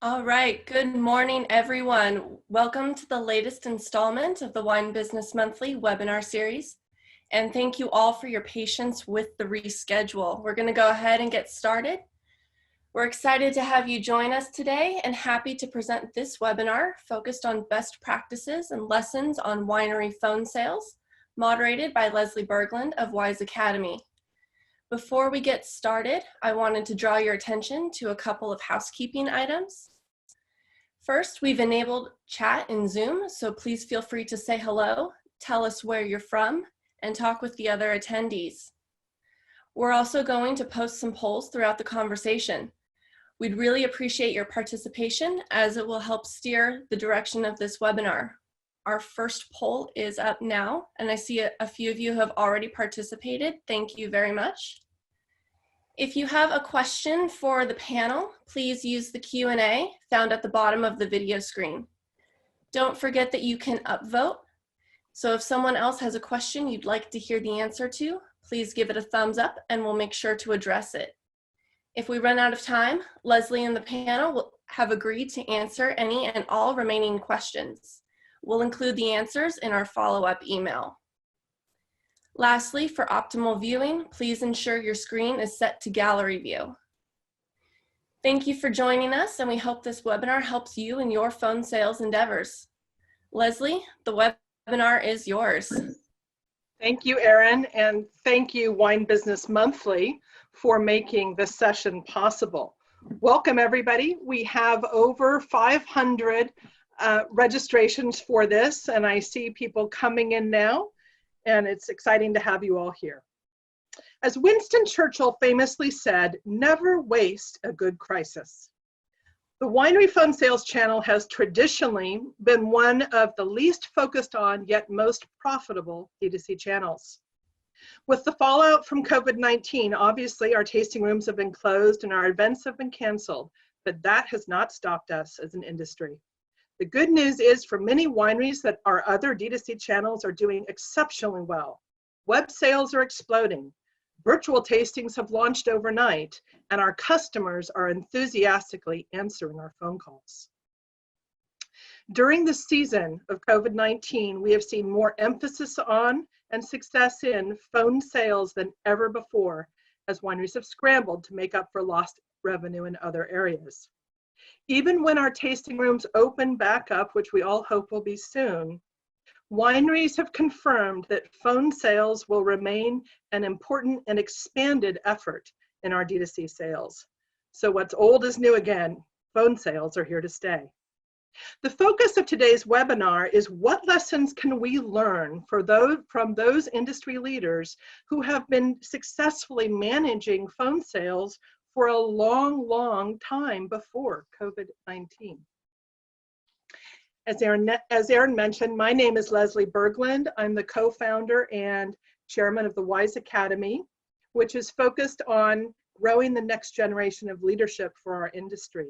All right, good morning, everyone. Welcome to the latest installment of the Wine Business Monthly webinar series. And thank you all for your patience with the reschedule. We're gonna go ahead and get started. We're excited to have you join us today and happy to present this webinar focused on best practices and lessons on winery phone sales, moderated by Leslie Berglund of Wise Academy. Before we get started, I wanted to draw your attention to a couple of housekeeping items. First, we've enabled chat in Zoom, so please feel free to say hello, tell us where you're from, and talk with the other attendees. We're also going to post some polls throughout the conversation. We'd really appreciate your participation as it will help steer the direction of this webinar. Our first poll is up now, and I see a few of you have already participated. Thank you very much. If you have a question for the panel, please use the Q&A found at the bottom of the video screen. Don't forget that you can upvote. So if someone else has a question you'd like to hear the answer to, please give it a thumbs up and we'll make sure to address it. If we run out of time, Leslie and the panel have agreed to answer any and all remaining questions. We'll include the answers in our follow-up email. Lastly, for optimal viewing, please ensure your screen is set to gallery view. Thank you for joining us, and we hope this webinar helps you in your phone sales endeavors. Leslie, the webinar is yours. Thank you, Erin, and thank you, Wine Business Monthly, for making this session possible. Welcome, everybody. We have over 500 registrations for this, and I see people coming in now. And it's exciting to have you all here. As Winston Churchill famously said, never waste a good crisis. The Winery Phone Sales channel has traditionally been one of the least focused on yet most profitable D2C channels. With the fallout from COVID-19, obviously our tasting rooms have been closed and our events have been canceled, but that has not stopped us as an industry. The good news is for many wineries that our other D2C channels are doing exceptionally well. Web sales are exploding. Virtual tastings have launched overnight, and our customers are enthusiastically answering our phone calls. During the season of COVID-19, we have seen more emphasis on and success in phone sales than ever before, as wineries have scrambled to make up for lost revenue in other areas. Even when our tasting rooms open back up, which we all hope will be soon, wineries have confirmed that phone sales will remain an important and expanded effort in our D2C sales. So what's old is new again. Phone sales are here to stay. The focus of today's webinar is what lessons can we learn from those industry leaders who have been successfully managing phone sales for a long, long time before COVID-19. As Erin mentioned, my name is Leslie Berglund. I'm the co-founder and chairman of the Wise Academy, which is focused on growing the next generation of leadership for our industry.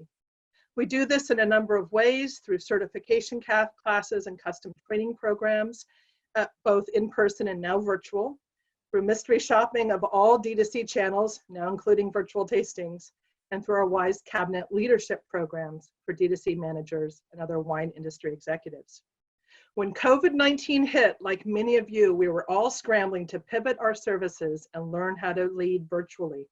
We do this in a number of ways through certification classes and custom training programs, both in person and now virtual, through mystery shopping of all D2C channels, now including virtual tastings, and through our Wise Cabinet leadership programs for D2C managers and other wine industry executives. When COVID-19 hit, like many of you, we were all scrambling to pivot our services and learn how to lead virtually.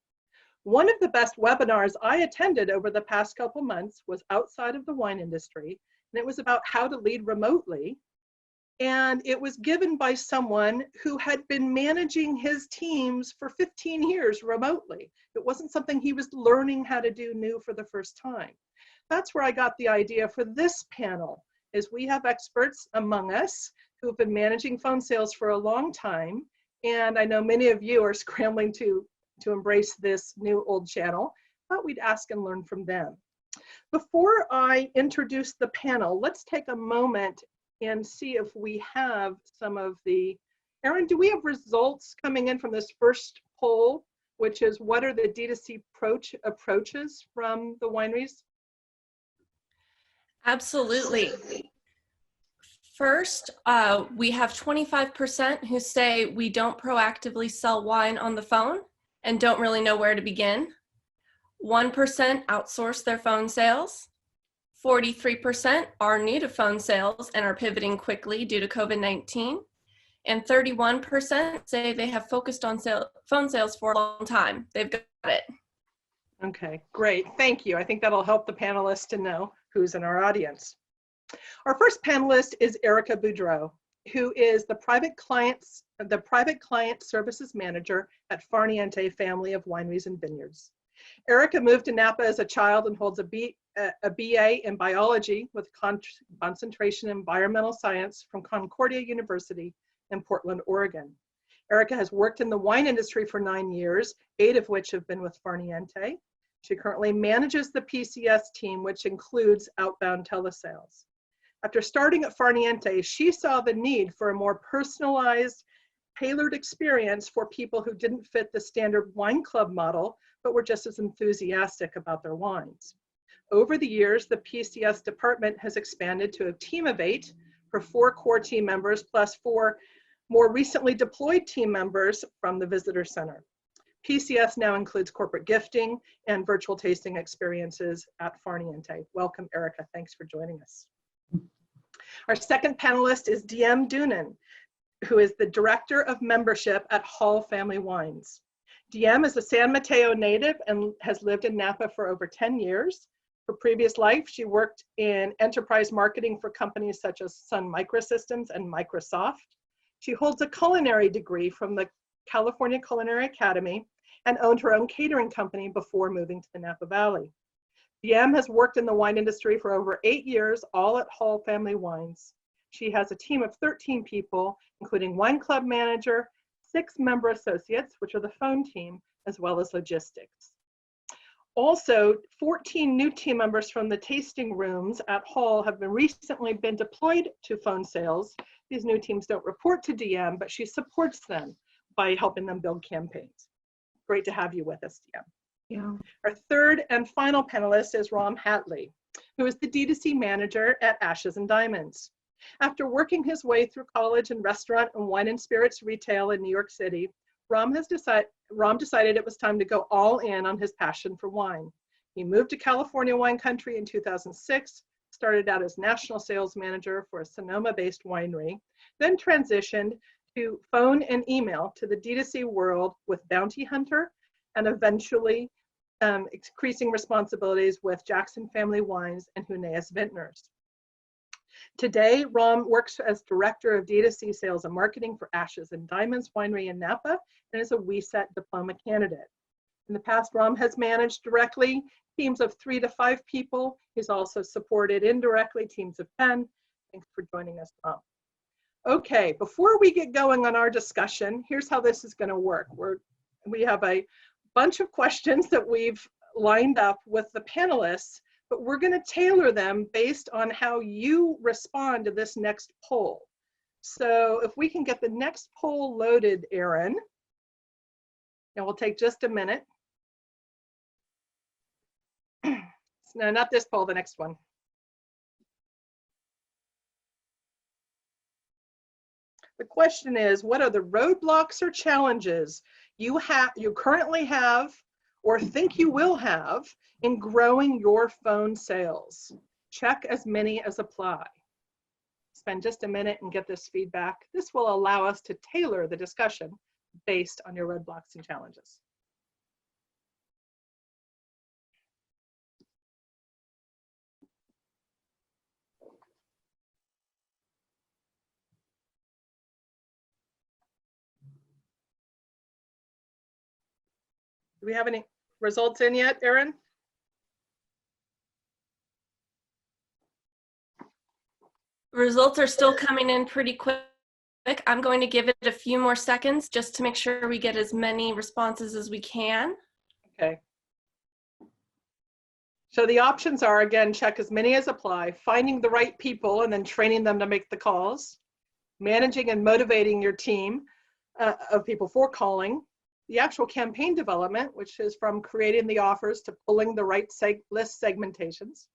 One of the best webinars I attended over the past couple months was outside of the wine industry, and it was about how to lead remotely. And it was given by someone who had been managing his teams for 15 years remotely. It wasn't something he was learning how to do new for the first time. That's where I got the idea for this panel, is we have experts among us who've been managing phone sales for a long time. And I know many of you are scrambling to embrace this new old channel, but we'd ask and learn from them. Before I introduce the panel, let's take a moment and see if we have some of the, Erin, do we have results coming in from this first poll, which is what are the D2C approaches from the wineries? Absolutely. First, we have 25% who say we don't proactively sell wine on the phone and don't really know where to begin. 1% outsource their phone sales. 43% are new to phone sales and are pivoting quickly due to COVID-19. And 31% say they have focused on phone sales for a long time. They've got it. Okay, great. Thank you. I think that'll help the panelists to know who's in our audience. Our first panelist is Erica Boudreau, who is the private client services manager at Farniente family of wineries and vineyards. Erica moved to Napa as a child and holds a BA in biology with concentration in environmental science from Concordia University in Portland, Oregon. Erica has worked in the wine industry for 9 years, 8 of which have been with Farniente. She currently manages the PCS team, which includes outbound telesales. After starting at Farniente, she saw the need for a more personalized, tailored experience for people who didn't fit the standard wine club model, but were just as enthusiastic about their wines. Over the years, the PCS department has expanded to a team of 8 for 4 core team members, plus 4 more recently deployed team members from the visitor center. PCS now includes corporate gifting and virtual tasting experiences at Farniente. Welcome, Erica. Thanks for joining us. Our second panelist is DM Doonan, who is the Director of Membership at Hall Family Wines. DM is a San Mateo native and has lived in Napa for over 10 years. Her previous life, she worked in enterprise marketing for companies such as Sun Microsystems and Microsoft. She holds a culinary degree from the California Culinary Academy and owned her own catering company before moving to the Napa Valley. DM has worked in the wine industry for over 8 years, all at Hall Family Wines. She has a team of 13 people, including wine club manager, 6 member associates, which are the phone team, as well as logistics. Also, 14 new team members from the tasting rooms at Hall have recently been deployed to phone sales. These new teams don't report to DM, but she supports them by helping them build campaigns. Great to have you with us, DM. Yeah. Our third and final panelist is Ram Hatley, who is the D2C manager at Ashes and Diamonds. After working his way through college and restaurant and wine and spirits retail in New York City, Ram decided it was time to go all in on his passion for wine. He moved to California wine country in 2006, started out as national sales manager for a Sonoma-based winery, then transitioned to phone and email to the D2C world with Bounty Hunter, and eventually increasing responsibilities with Jackson Family Wines and Huneeus Vintners. Today, Ram works as Director of D2C Sales and Marketing for Ashes and Diamonds Winery in Napa and is a WeSet diploma candidate. In the past, Ram has managed directly teams of 3 to 5 people. He's also supported indirectly teams of 10. Thanks for joining us, Ram. Okay, before we get going on our discussion, here's how this is going to work. We have a bunch of questions that we've lined up with the panelists, but we're going to tailor them based on how you respond to this next poll. So if we can get the next poll loaded, Erin, and we'll take just a minute. No, not this poll, the next one. The question is, what are the roadblocks or challenges you currently have or think you will have in growing your phone sales? Check as many as apply. Spend just a minute and get this feedback. This will allow us to tailor the discussion based on your roadblocks and challenges. Do we have any results in yet, Erin? Results are still coming in pretty quick. I'm going to give it a few more seconds just to make sure we get as many responses as we can. Okay. So the options are, again, check as many as apply, finding the right people and then training them to make the calls, managing and motivating your team of people for calling, the actual campaign development, which is from creating the offers to pulling the right list segmentations,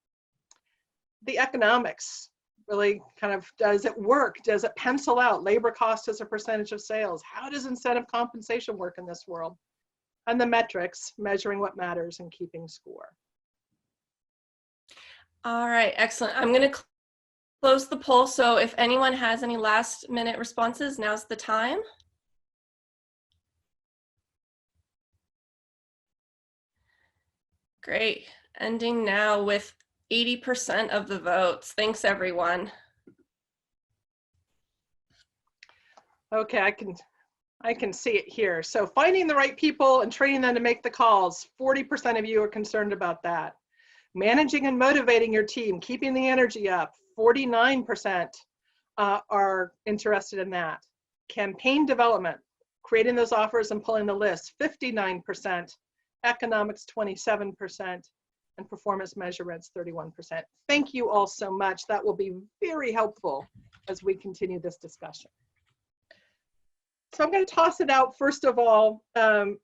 the economics, really kind of, does it work? Does it pencil out? Labor cost as a percentage of sales. How does incentive compensation work in this world? And the metrics, measuring what matters and keeping score. All right, excellent. I'm going to close the poll. So if anyone has any last minute responses, now's the time. Great. Ending now with 80% of the votes. Thanks, everyone. Okay, I can see it here. So finding the right people and training them to make the calls, 40% of you are concerned about that. Managing and motivating your team, keeping the energy up, 49% are interested in that. Campaign development, creating those offers and pulling the list, 59%. Economics, 27%. And performance measurements, 31%. Thank you all so much. That will be very helpful as we continue this discussion. So I'm going to toss it out first of all, and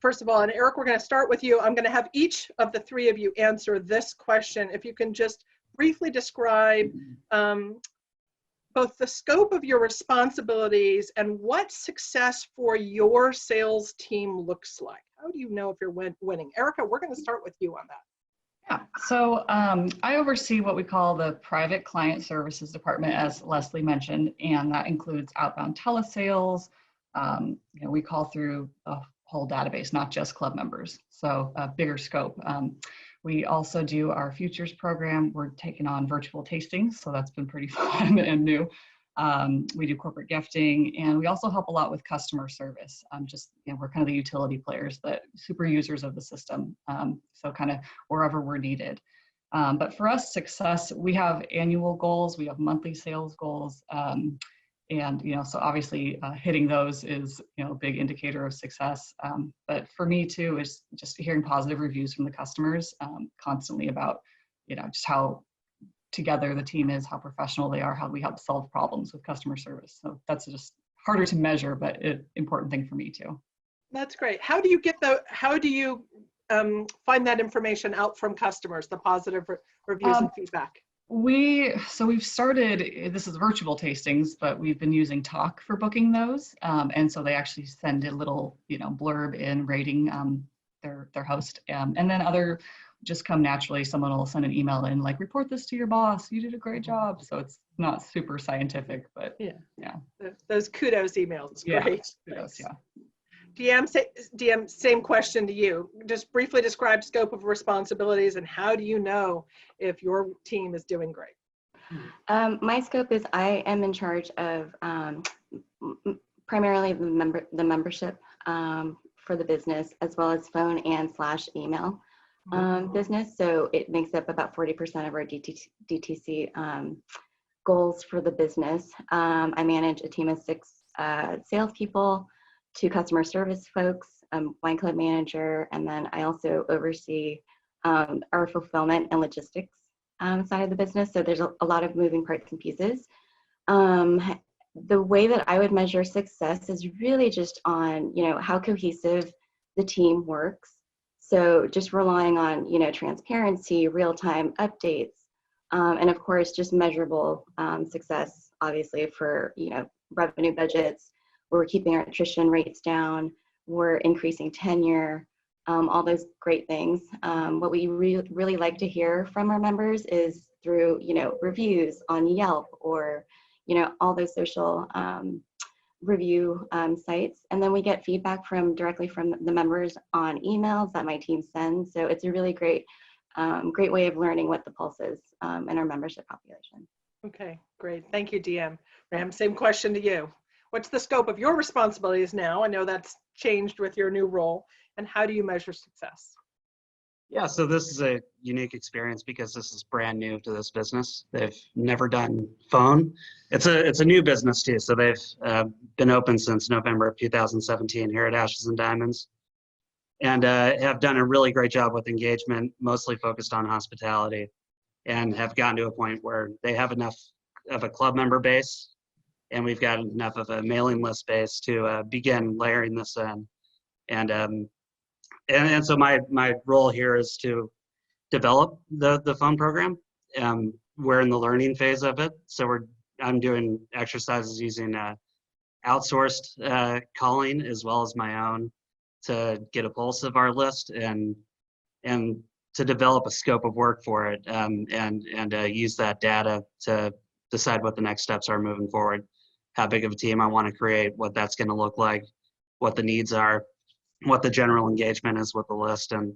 Eric, we're going to start with you. I'm going to have each of the three of you answer this question. If you can just briefly describe both the scope of your responsibilities and what success for your sales team looks like. How do you know if you're winning? Erica, we're going to start with you on that. Yeah, so I oversee what we call the private client services department, as Leslie mentioned, and that includes outbound telesales. We call through a whole database, not just club members, so a bigger scope. We also do our futures program. We're taking on virtual tastings, so that's been pretty fun and new. We do corporate gifting, and we also help a lot with customer service. We're kind of the utility players, that super users of the system, so kind of wherever we're needed. But for us, success, we have annual goals, we have monthly sales goals, so obviously hitting those is a big indicator of success. But for me too is just hearing positive reviews from the customers constantly about just how together the team is, how professional they are, how we help solve problems with customer service. So that's just harder to measure, but an important thing for me too. That's great. How do you find that information out from customers, the positive reviews and feedback? We've started, this is virtual tastings, but we've been using Talk for booking those. And so they actually send a little, blurb in rating their host. And then other just come naturally. Someone will send an email in like, report this to your boss. You did a great job. So it's not super scientific, but yeah. Those kudos emails, great. Kudos, yeah. DM, same question to you. Just briefly describe scope of responsibilities and how do you know if your team is doing great? My scope is I am in charge of primarily the membership for the business, as well as phone and / email business. So it makes up about 40% of our DTC goals for the business. I manage a team of 6 salespeople, 2 customer service folks, wine club manager, and then I also oversee our fulfillment and logistics side of the business. So there's a lot of moving parts and pieces. The way that I would measure success is really just on, how cohesive the team works. So just relying on, transparency, real-time updates, and of course, just measurable success, obviously for, revenue budgets. We're keeping our attrition rates down. We're increasing tenure, all those great things. What we really like to hear from our members is through, reviews on Yelp or, all those social review sites. And then we get feedback directly from the members on emails that my team sends. So it's a really great way of learning what the pulse is in our membership population. Okay, great. Thank you, DM. Ram, same question to you. What's the scope of your responsibilities now? I know that's changed with your new role. And how do you measure success? Yeah, so this is a unique experience because this is brand new to this business. They've never done phone. It's a new business too. So they've been open since November of 2017 here at Ashes and Diamonds, and have done a really great job with engagement, mostly focused on hospitality, and have gotten to a point where they have enough of a club member base, and we've got enough of a mailing list base to begin layering this in. And so my role here is to develop the phone program. We're in the learning phase of it. So I'm doing exercises using outsourced calling as well as my own to get a pulse of our list and to develop a scope of work for it, and use that data to decide what the next steps are moving forward, how big of a team I want to create, what that's going to look like, what the needs are, what the general engagement is with the list, and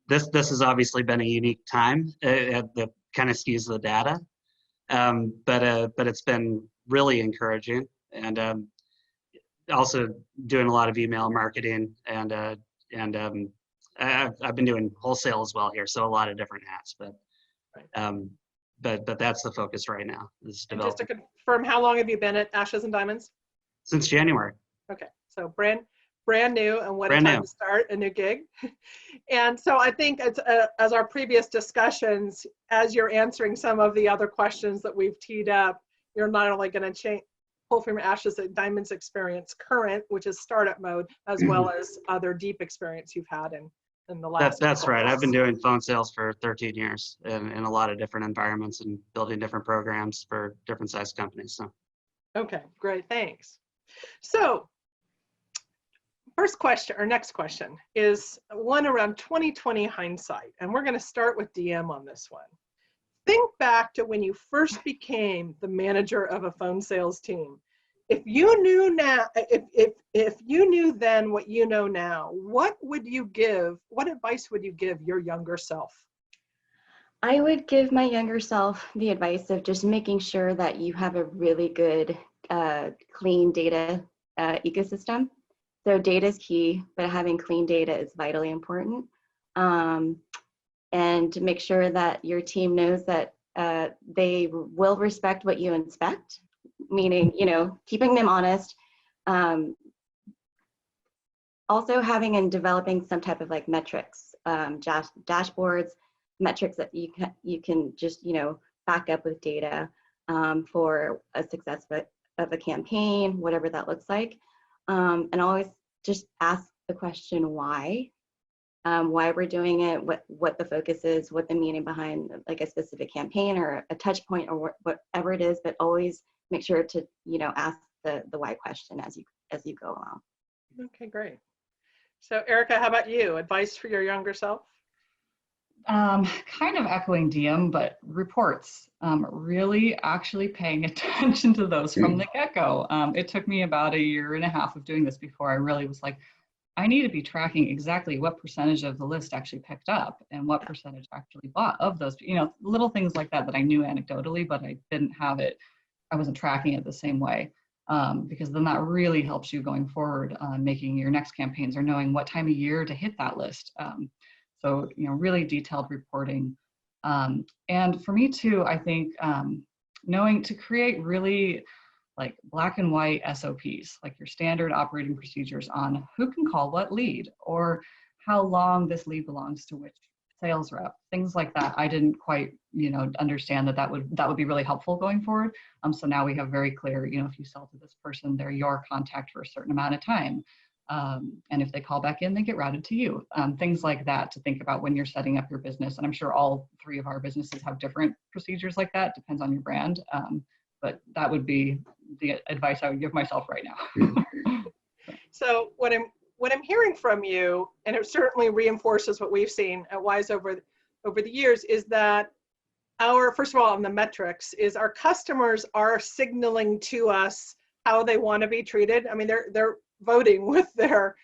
this has obviously been a unique time that kind of skews the data, but it's been really encouraging, and also doing a lot of email marketing, and I've been doing wholesale as well here, so a lot of different hats, but that's the focus right now. Is And just to confirm, how long have you been at Ashes and Diamonds? Since January. Okay, so brand new, and what Brand a time new. to start a new gig. And so I think as our previous discussions, as you're answering some of the other questions that we've teed up, you're not only going to pull from your Ashes and Diamonds experience current, which is startup mode, as well as other deep experience you've had in the last. That's right. I've been doing phone sales for 13 years in a lot of different environments and building different programs for different size companies. So. Okay, great, thanks. So first question, or next question, is one around 2020 hindsight, and we're going to start with DM on this one. Think back to when you first became the manager of a phone sales team. If you knew now, if you knew then what you know now, what advice would you give your younger self? I would give my younger self the advice of just making sure that you have a really good, clean data ecosystem. So data is key, but having clean data is vitally important. And to make sure that your team knows that they will respect what you inspect, meaning, keeping them honest. Also having and developing some type of like metrics, dashboards, metrics that you can just, back up with data for a success of a campaign, whatever that looks like. And always just ask the question why we're doing it, what the focus is, what the meaning behind like a specific campaign or a touch point or whatever it is, but always make sure to, ask the why question as you go along. Okay, great. So Erica, how about you? Advice for your younger self? Kind of echoing DM, but reports, really actually paying attention to those from the get-go. It took me about 1.5 years of doing this before I really was like, I need to be tracking exactly what percentage of the list actually picked up and what percentage actually bought of those, little things like that I knew anecdotally, but I didn't have it, I wasn't tracking it the same way. Because then that really helps you going forward, making your next campaigns or knowing what time of year to hit that list. So, really detailed reporting. And for me too, I think knowing to create really like black and white SOPs, like your standard operating procedures on who can call what lead or how long this lead belongs to which sales rep, things like that. I didn't quite, understand that would be really helpful going forward. So now we have very clear, if you sell to this person, they're your contact for a certain amount of time. And if they call back in, they get routed to you. Things like that to think about when you're setting up your business. And I'm sure all 3 of our businesses have different procedures like that, depends on your brand. But that would be the advice I would give myself right now. So what I'm hearing from you, and it certainly reinforces what we've seen at Wise over the years, is that first of all, on the metrics, is our customers are signaling to us how they want to be treated. I mean, they're voting with their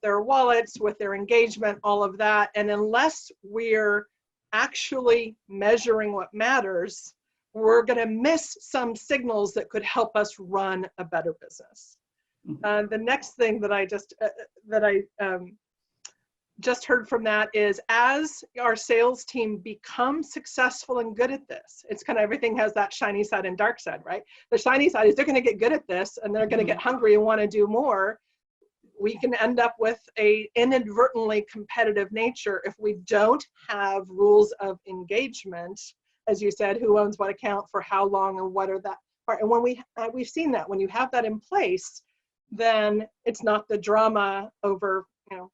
wallets, with their engagement, all of that. And unless we're actually measuring what matters, we're going to miss some signals that could help us run a better business. The next thing that I just heard from that is, as our sales team becomes successful and good at this, it's kind of everything has that shiny side and dark side, right? The shiny side is they're going to get good at this and they're going to get hungry and want to do more. We can end up with a inadvertently competitive nature if we don't have rules of engagement. As you said, who owns what account for how long and what are that part. And when we've seen that, when you have that in place, then it's not the drama over,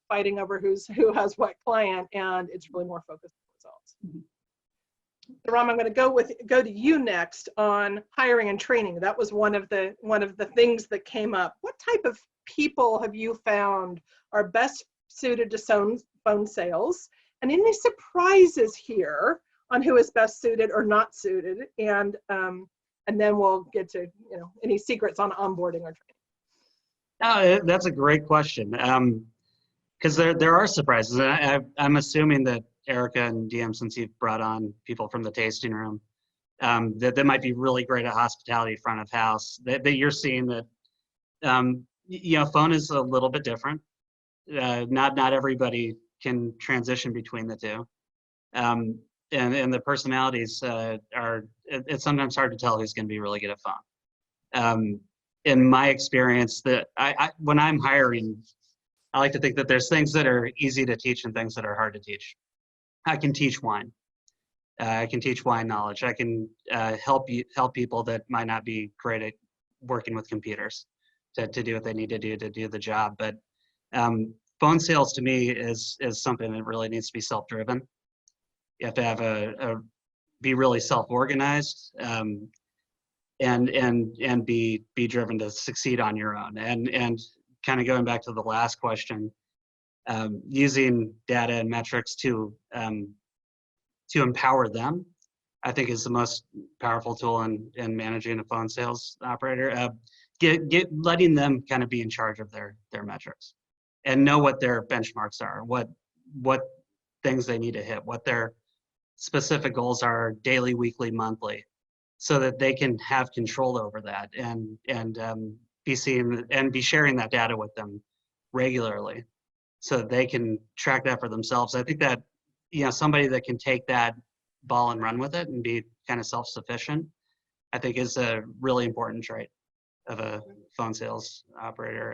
fighting over who has what client, and it's really more focused on results. Mm-hmm. Ram, I'm going to go to you next on hiring and training. That was one of the things that came up. What type of people have you found are best suited to phone sales, and any surprises here on who is best suited or not suited, and then we'll get to any secrets on onboarding or training. That's a great question, because there are surprises. I'm assuming that Erica and DM, since you've brought on people from the tasting room, that might be really great at hospitality, front of house, that you're seeing that, phone is a little bit different. Not everybody can transition between the two. And the personalities it's sometimes hard to tell who's going to be really good at phone. In my experience, that when I'm hiring, I like to think that there's things that are easy to teach and things that are hard to teach. I can teach wine. I can teach wine knowledge. I can help people that might not be great at working with computers to do what they need to do the job. But phone sales to me is something that really needs to be self-driven. You have to have be really self-organized, and be driven to succeed on your own. And kind of going back to the last question, using data and metrics to empower them, I think is the most powerful tool in managing a phone sales operator. Letting them kind of be in charge of their metrics and know what their benchmarks are, what things they need to hit, what their specific goals are daily, weekly, monthly, so that they can have control over that and be seeing and be sharing that data with them regularly, so that they can track that for themselves. I think that somebody that can take that ball and run with it and be kind of self-sufficient, I think is a really important trait of a phone sales operator.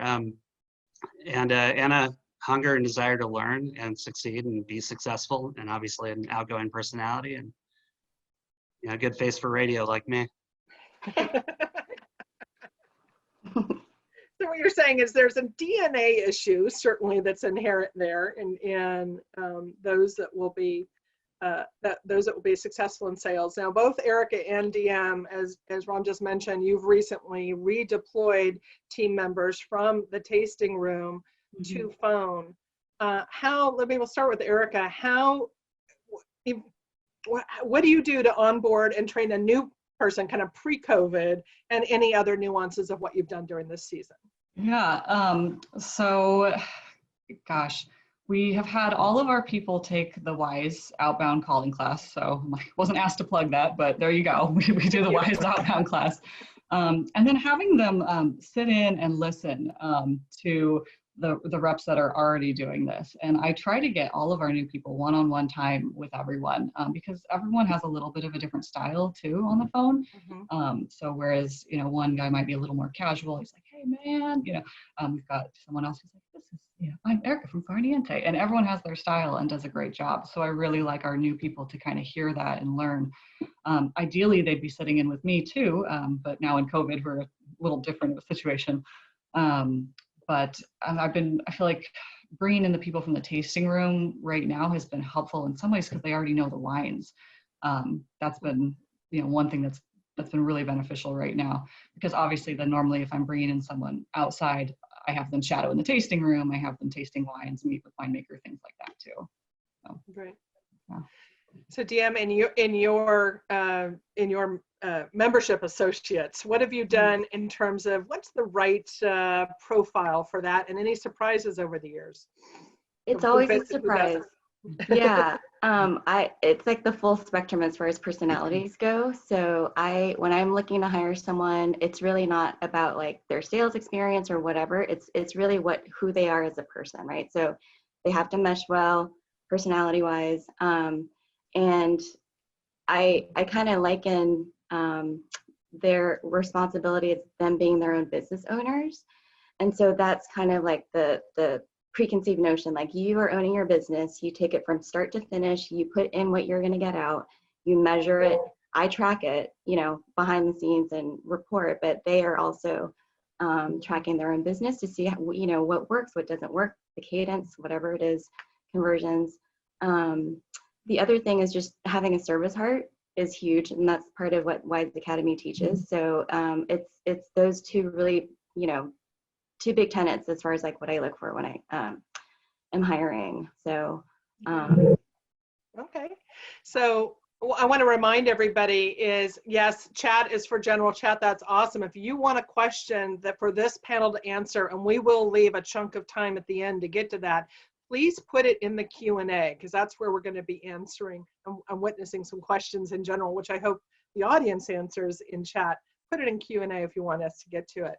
And a hunger and desire to learn and succeed and be successful, and obviously an outgoing personality and a good face for radio like me. So what you're saying is there's a DNA issue certainly that's inherent there, and those that will be successful in sales. Now, both Erica and DM, as Ron just mentioned, you've recently redeployed team members from the tasting room to phone. We'll start with Erica. What do you do to onboard and train a new person kind of pre-COVID, and any other nuances of what you've done during this season? Yeah, so gosh, we have had all of our people take the WISE outbound calling class. So I wasn't asked to plug that, but there you go. We do the WISE outbound class. And then having them sit in and listen to the reps that are already doing this. And I try to get all of our new people one-on-one time with everyone, because everyone has a little bit of a different style too on the phone. So whereas, one guy might be a little more casual, he's like, hey man, we've got someone else who's like, I'm Erica from Farniente, and everyone has their style and does a great job. So I really like our new people to kind of hear that and learn. Ideally, they'd be sitting in with me too, but now in COVID, we're a little different of a situation. But I feel like bringing in the people from the tasting room right now has been helpful in some ways because they already know the wines. That's been, one thing that's been really beneficial right now, because obviously then normally if I'm bringing in someone outside, I have them shadow in the tasting room, I have them tasting wines, meet with winemaker, things like that too. So, great. Yeah. So DM, in your membership associates, what have you done in terms of what's the right profile for that, and any surprises over the years? It's always a surprise. Yeah, it's like the full spectrum as far as personalities go. So when I'm looking to hire someone, it's really not about like their sales experience or whatever. It's really who they are as a person, right? So they have to mesh well, personality wise. And I kind of liken their responsibility as them being their own business owners. And so that's kind of like the preconceived notion, like you are owning your business, you take it from start to finish, you put in what you're going to get out, you measure it, I track it, behind the scenes and report, but they are also tracking their own business to see, what works, what doesn't work, the cadence, whatever it is, conversions. The other thing is just having a service heart is huge, and that's part of what WISE Academy teaches. So it's those two really, two big tenets as far as like what I look for when I am hiring. So Okay. So I want to remind everybody is, yes, chat is for general chat. That's awesome. If you want a question that for this panel to answer, and we will leave a chunk of time at the end to get to that, please put it in the Q&A, because that's where we're going to be answering and witnessing some questions in general, which I hope the audience answers in chat. Put it in Q&A if you want us to get to it.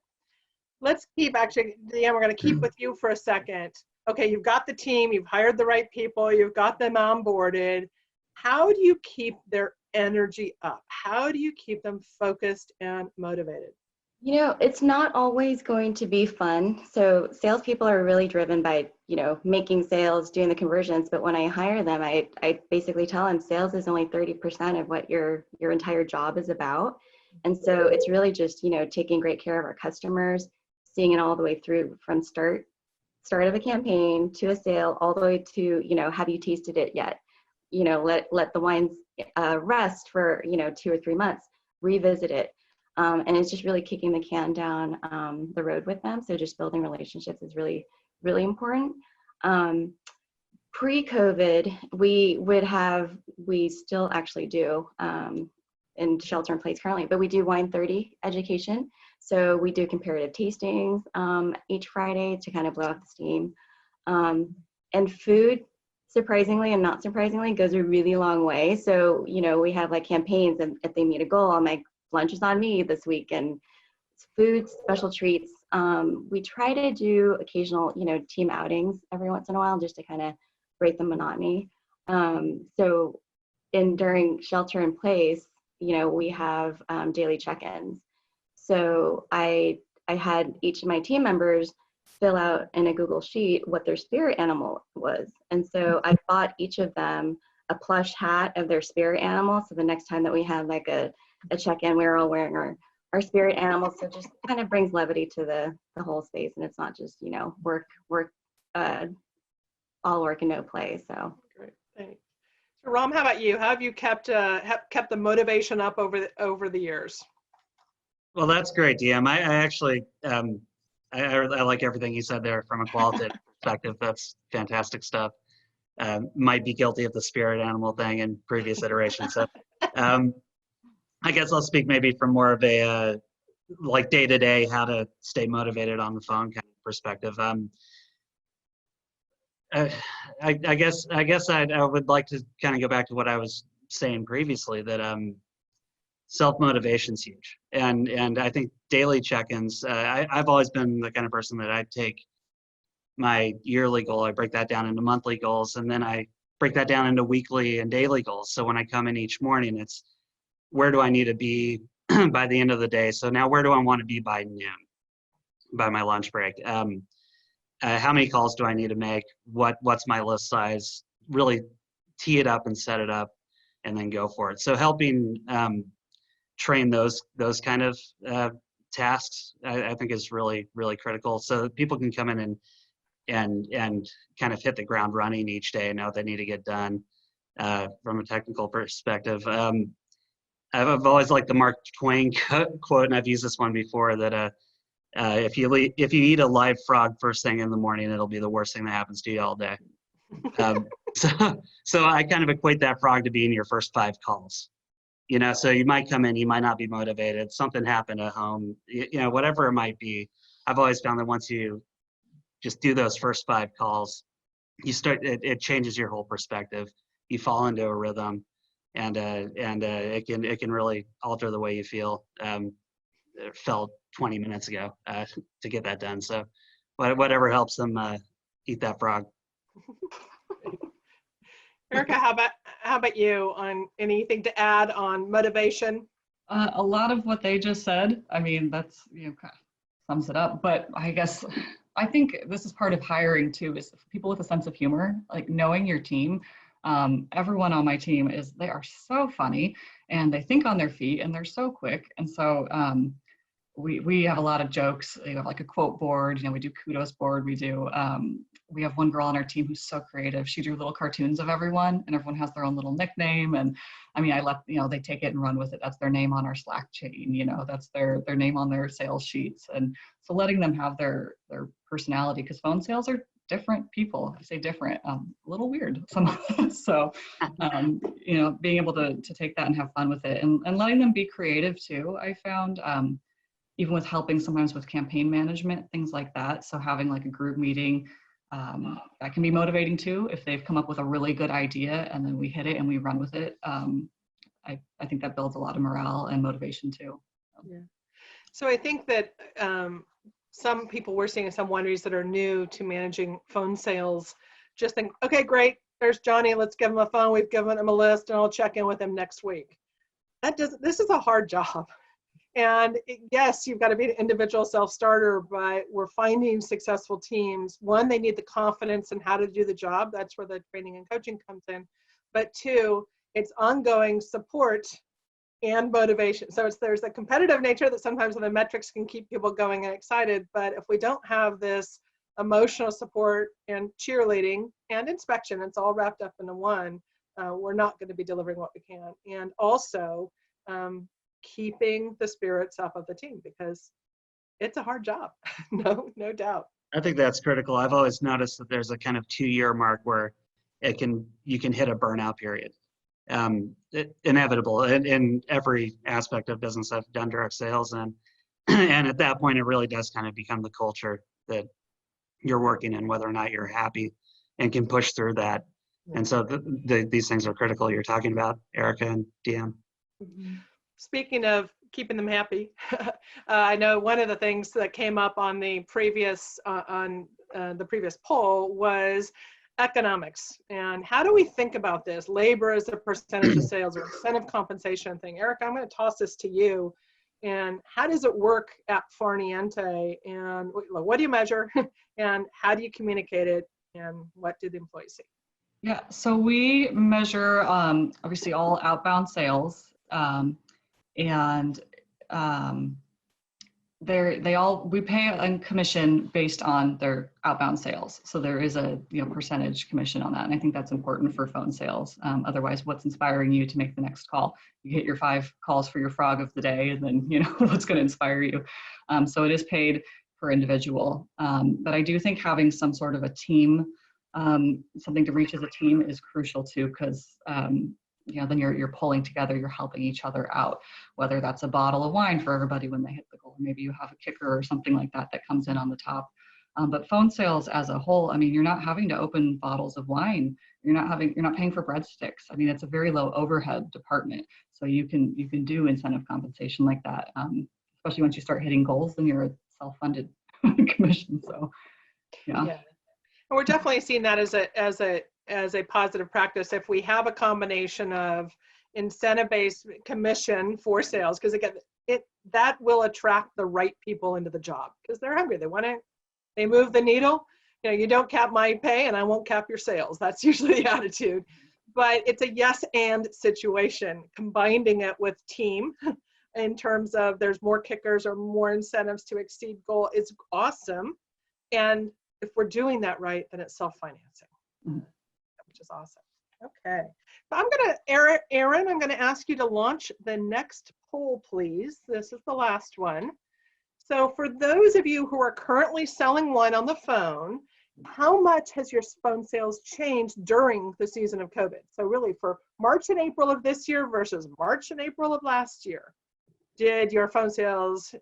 Let's keep, actually, Deanne, we're going to keep with you for a second. Okay, you've got the team, you've hired the right people, you've got them onboarded. How do you keep their energy up? How do you keep them focused and motivated? you know, it's not always going to be fun. So salespeople are really driven by, you know, making sales, doing the conversions. But when I hire them, I basically tell them sales is only 30% of what your entire job is about. And so it's really just, you know, taking great care of our customers, seeing it all the way through from start of a campaign to a sale, all the way to, you know, have you tasted it yet? You know, let the wines rest for, you know, 2 or 3 months, revisit it. And it's just really kicking the can down the road with them. So just building relationships is really, really important. Pre-COVID, we still actually do in shelter in place currently, but we do Wine 30 education. So we do comparative tastings each Friday to kind of blow off the steam. And food, surprisingly and not surprisingly, goes a really long way. So, you know, we have like campaigns, and if they meet a goal, I'm like, lunch is on me this week, and food, special treats. We try to do occasional, you know, team outings every once in a while just to kind of break the monotony. So during shelter in place, you know, we have daily check-ins. So I had each of my team members fill out in a Google sheet what their spirit animal was. And so I bought each of them a plush hat of their spirit animal. So the next time that we had like a check-in, we were all wearing our spirit animals. So it just kind of brings levity to the whole space. And it's not just, you know, work, all work and no play. So Great, thanks. So Ram, how about you? How have you kept the motivation up over the years? Well, that's great, DM. I actually, I like everything you said there from a qualitative perspective. That's fantastic stuff. Might be guilty of the spirit animal thing in previous iterations. So I guess I'll speak maybe from more of a like day-to-day, how to stay motivated on the phone kind of perspective. I guess I would like to kind of go back to what I was saying previously, that self-motivation's huge. And I think daily check-ins, I've always been the kind of person that I take my yearly goal, I break that down into monthly goals, and then I break that down into weekly and daily goals. So when I come in each morning, it's where do I need to be by the end of the day? So now where do I want to be by noon, by my lunch break? How many calls do I need to make? What's my list size? Really tee it up and set it up and then go for it. So helping train those kind of tasks, I think is really, really critical. So that people can come in and kind of hit the ground running each day and know what they need to get done from a technical perspective. I've always liked the Mark Twain quote, and I've used this one before, that if you eat a live frog first thing in the morning, it'll be the worst thing that happens to you all day. So I kind of equate that frog to being your first 5 calls. You know, so you might come in, you might not be motivated, something happened at home, you know, whatever it might be. I've always found that once you just do those first 5 calls, you start, it changes your whole perspective. You fall into a rhythm, and it can really alter the way you feel. It felt 20 minutes ago to get that done. So whatever helps them eat that frog. Erica, how about you, on anything to add on motivation? A lot of what they just said, I mean, that's, you know, kind of sums it up. But I guess I think this is part of hiring too, is people with a sense of humor, like knowing your team. Everyone on my team they are so funny, and they think on their feet, and they're so quick. And so we have a lot of jokes. We have like a quote board, you know, we do kudos board. We have one girl on our team who's so creative. She drew little cartoons of everyone, and everyone has their own little nickname. And I mean, they take it and run with it. That's their name on our Slack chain, you know, that's their name on their sales sheets. And so letting them have their personality, because phone sales are different people. I say different, a little weird. So, you know, being able to take that and have fun with it, and letting them be creative too. I found, even with helping sometimes with campaign management, things like that. So having like a group meeting, that can be motivating too. If they've come up with a really good idea and then we hit it and we run with it, I think that builds a lot of morale and motivation too. Yeah. So I think that some people we're seeing, some wineries that are new to managing phone sales, just think, okay, great, there's Johnny, let's give him a phone. We've given him a list and I'll check in with him next week. This is a hard job. And yes, you've got to be an individual self-starter, but we're finding successful teams. One, they need the confidence in how to do the job. That's where the training and coaching comes in. But two, it's ongoing support and motivation. So there's a competitive nature that sometimes the metrics can keep people going and excited. But if we don't have this emotional support and cheerleading and inspection, it's all wrapped up into one, we're not going to be delivering what we can. And also keeping the spirits up of the team, because it's a hard job. No doubt. I think that's critical. I've always noticed that there's a kind of 2-year mark where you can hit a burnout period. Inevitable in every aspect of business. I've done direct sales, and at that point it really does kind of become the culture that you're working in, whether or not you're happy and can push through that. And so these things are critical. You're talking about, Erica and DM. Speaking of keeping them happy, I know one of the things that came up on the previous poll was economics. And how do we think about this? Labor as a percentage of sales or incentive compensation thing. Erica, I'm going to toss this to you. And how does it work at Farniente? And what do you measure? And how do you communicate it? And what do the employees see? Yeah, so we measure obviously all outbound sales, and we pay a commission based on their outbound sales. So there is a percentage commission on that, and I think that's important for phone sales. Otherwise, what's inspiring you to make the next call? You hit your 5 calls for your frog of the day, and then what's going to inspire you. So it is paid per individual, but I do think having some sort of a team, something to reach as a team, is crucial too, because then you're pulling together, you're helping each other out, whether that's a bottle of wine for everybody when they hit the goal, maybe you have a kicker or something like that comes in on the top. But phone sales as a whole, I mean, you're not having to open bottles of wine. You're not paying for breadsticks. I mean, it's a very low overhead department. So you can do incentive compensation like that. Especially once you start hitting goals, then you're a self-funded commission. So yeah. And we're definitely seeing that as a positive practice if we have a combination of incentive-based commission for sales, because again, that will attract the right people into the job because they're hungry. They move the needle. You don't cap my pay and I won't cap your sales. That's usually the attitude. But it's a yes and situation. Combining it with team in terms of there's more kickers or more incentives to exceed goal is awesome. And if we're doing that right, then it's self-financing, which is awesome. Okay. So Aaron, I'm going to ask you to launch the next poll, please. This is the last one. So for those of you who are currently selling wine on the phone, how much has your phone sales changed during the season of COVID? So really for March and April of this year versus March and April of last year, did your phone sales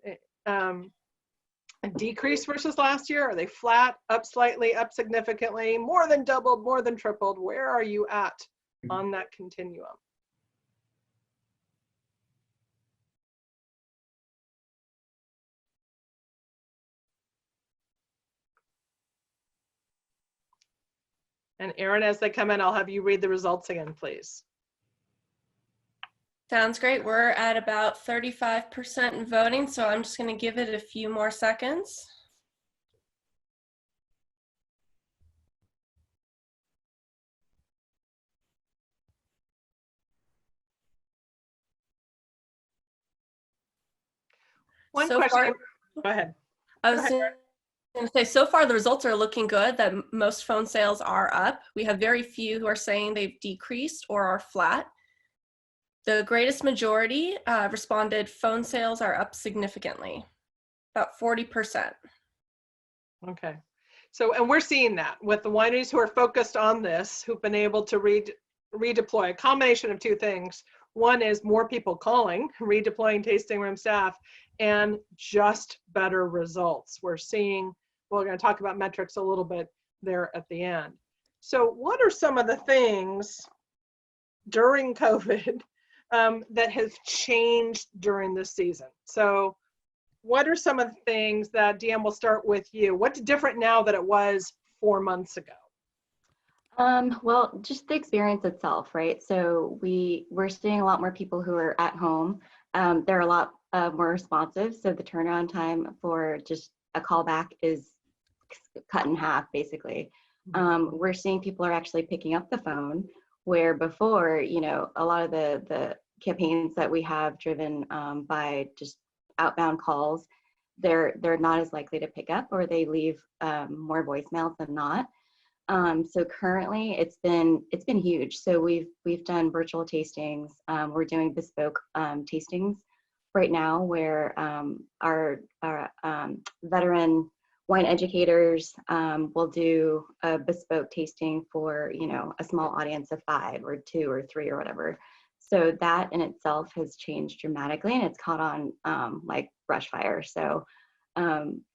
decrease versus last year? Are they flat, up slightly, up significantly, more than doubled, more than tripled? Where are you at on that continuum? And Aaron, as they come in, I'll have you read the results again, please. Sounds great. We're at about 35% in voting, so I'm just going to give it a few more seconds. One question. Go ahead. I was going to say, so far the results are looking good, that most phone sales are up. We have very few who are saying they've decreased or are flat. The greatest majority responded phone sales are up significantly, about 40%. Okay. So, and we're seeing that with the wineries who are focused on this, who've been able to redeploy a combination of two things. One is more people calling, redeploying tasting room staff, and just better results. We're seeing, we're going to talk about metrics a little bit there at the end. So what are some of the things during COVID that has changed during this season? So what are some of the things that, Deanne, we'll start with you. What's different now that it was 4 months ago? Well, just the experience itself, right? So we're seeing a lot more people who are at home. They're a lot more responsive. So the turnaround time for just a callback is cut in half, basically. We're seeing people are actually picking up the phone, where before, you know, a lot of the campaigns that we have driven by just outbound calls, they're not as likely to pick up, or they leave more voicemails than not. So currently it's been huge. So we've done virtual tastings. We're doing bespoke tastings right now, where our veteran wine educators will do a bespoke tasting for, you know, a small audience of 5 or 2 or 3 or whatever. So that in itself has changed dramatically, and it's caught on like brush fire. So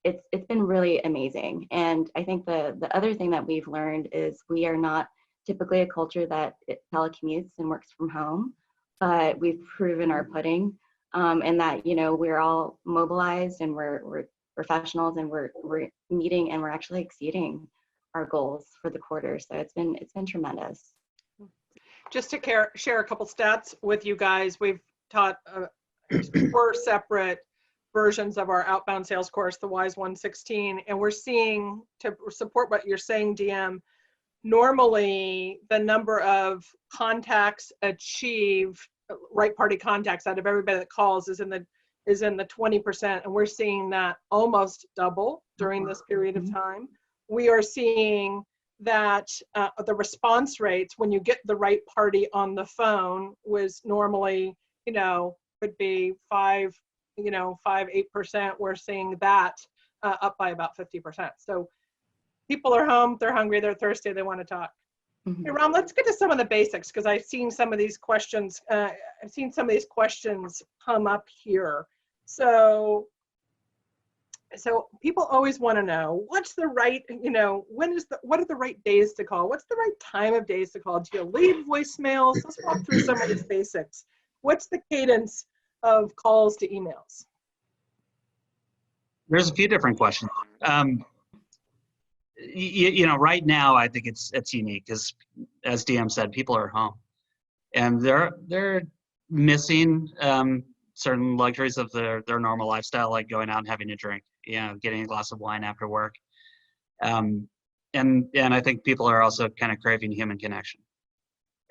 it's been really amazing. And I think the other thing that we've learned is we are not typically a culture that telecommutes and works from home, but we've proven our pudding, and that, you know, we're all mobilized and we're professionals, and we're meeting and we're actually exceeding our goals for the quarter. So it's been tremendous. Just to share a couple stats with you guys, we've taught 4 separate versions of our outbound sales course, the WISE 116, and we're seeing, to support what you're saying, DM, normally the number of contacts achieved, right party contacts out of everybody that calls is in the 20%, and we're seeing that almost double during this period of time. We are seeing that the response rates when you get the right party on the phone was normally, you know, could be 5, 8%. We're seeing that up by about 50%. So people are home, they're hungry, they're thirsty, they want to talk. Hey, Ron, let's get to some of the basics, because I've seen some of these questions. Come up here. So people always want to know, what's the right, you know, what are the right days to call? What's the right time of days to call? Do you leave voicemails? Let's walk through some of these basics. What's the cadence of calls to emails? There's a few different questions. You know, right now I think it's unique because, as DM said, people are home, and they're missing certain luxuries of their normal lifestyle, like going out and having a drink, you know, getting a glass of wine after work. And I think people are also kind of craving human connection.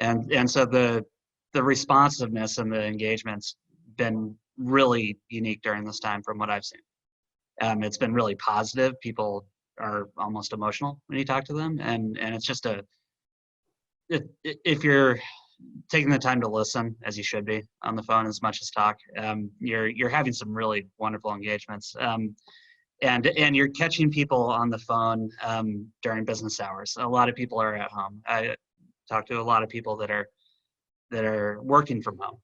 And so the responsiveness and the engagement's been really unique during this time from what I've seen. It's been really positive. People are almost emotional when you talk to them. And it's just if you're taking the time to listen, as you should be on the phone as much as talk, you're having some really wonderful engagements. And you're catching people on the phone during business hours. A lot of people are at home. I talk to a lot of people that are working from home.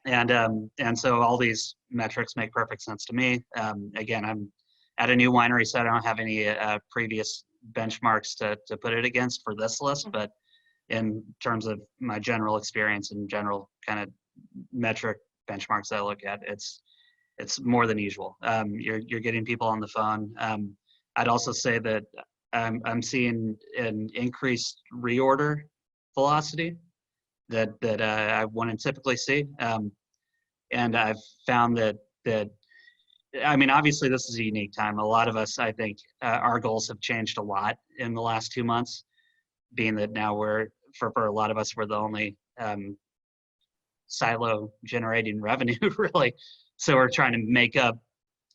And so all these metrics make perfect sense to me. Again, I'm at a new winery, so I don't have any previous benchmarks to put it against for this list, but in terms of my general experience and general kind of metric benchmarks I look at, it's more than usual. You're getting people on the phone. I'd also say that I'm seeing an increased reorder velocity that I wouldn't typically see. And I've found that I mean, obviously this is a unique time. A lot of us, I think, our goals have changed a lot in the last 2 months, being that now for a lot of us, we're the only silo generating revenue, really. So we're trying to make up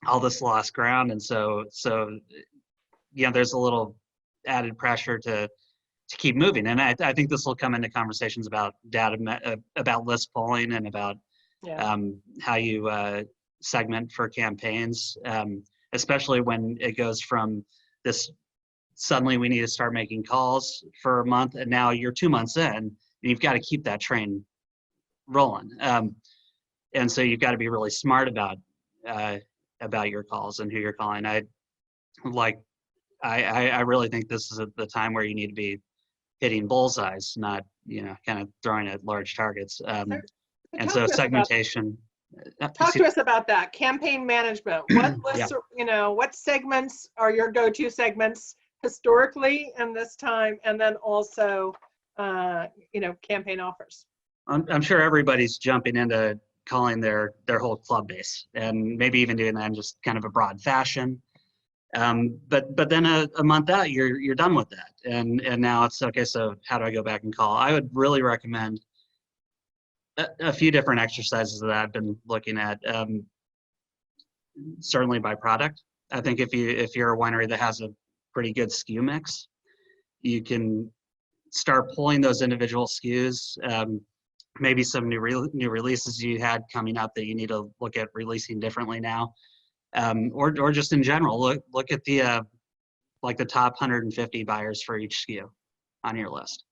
all this lost ground. And so you know, there's a little added pressure to keep moving. And I think this will come into conversations about data, about list polling, and about how you segment for campaigns, especially when it goes from this suddenly we need to start making calls for a month, and now you're 2 months in, and you've got to keep that train rolling. And so you've got to be really smart about your calls and who you're calling. I really think this is the time where you need to be hitting bullseyes, not kind of throwing at large targets. And so segmentation. Talk to us about that campaign management. What lists, what segments are your go-to segments historically and this time, and then also, campaign offers. I'm sure everybody's jumping into calling their whole club base, and maybe even doing that in just kind of a broad fashion. But then a month out, you're done with that, and now it's okay. So how do I go back and call? I would really recommend a few different exercises that I've been looking at. Certainly by product. I think if you're a winery that has a pretty good SKU mix, you can start pulling those individual SKUs. Maybe some new releases you had coming up that you need to look at releasing differently now, or just in general look at the like the top 150 buyers for each SKU on your list,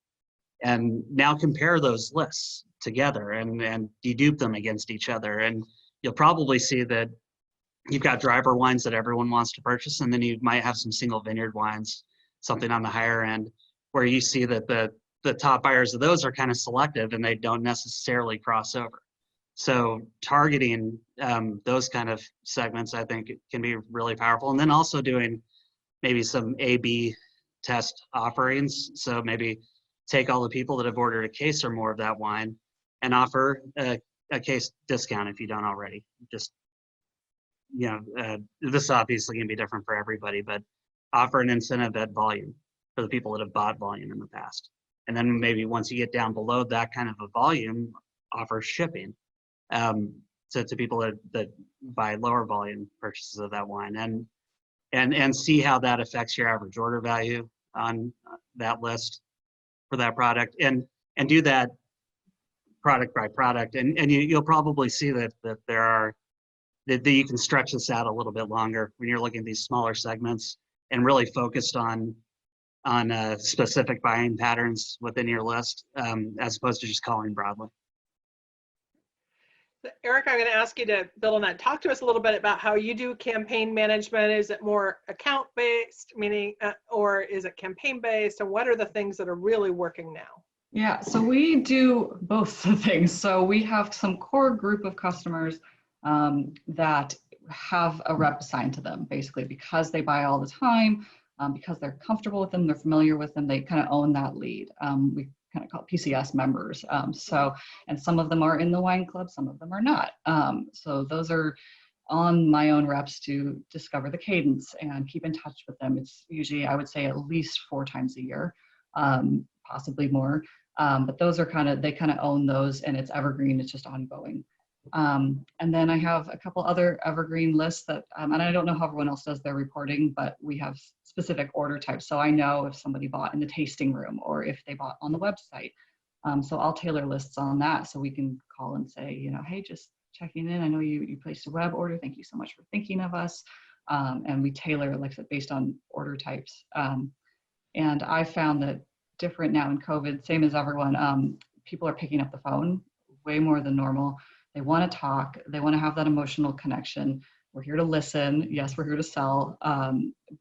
and now compare those lists together and dedupe them against each other, and you'll probably see that you've got driver wines that everyone wants to purchase, and then you might have some single vineyard wines, something on the higher end, where you see that the top buyers of those are kind of selective and they don't necessarily cross over. So targeting those kind of segments, I think, can be really powerful. And then also doing maybe some A/B test offerings. So maybe take all the people that have ordered a case or more of that wine and offer a case discount if you don't already. Just, this obviously can be different for everybody, but offer an incentive at volume for the people that have bought volume in the past. And then maybe once you get down below that kind of a volume, offer shipping to people that buy lower volume purchases of that wine, and see how that affects your average order value on that list for that product, and do that product by product, and you'll probably see that you can stretch this out a little bit longer when you're looking at these smaller segments and really focused on specific buying patterns within your list, as opposed to just calling broadly. Eric, I'm going to ask you to build on that. Talk to us a little bit about how you do campaign management. Is it more account-based, meaning, or is it campaign-based? And what are the things that are really working now? Yeah, so we do both the things. So we have some core group of customers that have a rep assigned to them, basically because they buy all the time, because they're comfortable with them, they're familiar with them, they kind of own that lead. We kind of call it PCS members. And some of them are in the wine club, some of them are not. So those are on my own reps to discover the cadence and keep in touch with them. It's usually, I would say, at least 4 times a year, possibly more. But those are they kind of own those, and it's evergreen, it's just ongoing. And then I have a couple other evergreen lists that, and I don't know how everyone else does their reporting, but we have specific order types. So I know if somebody bought in the tasting room or if they bought on the website. So I'll tailor lists on that so we can call and say, hey, just checking in. I know you placed a web order. Thank you so much for thinking of us. And we tailor, like I said, based on order types. And I found that different now in COVID, same as everyone, people are picking up the phone way more than normal. They want to talk. They want to have that emotional connection. We're here to listen. Yes, we're here to sell.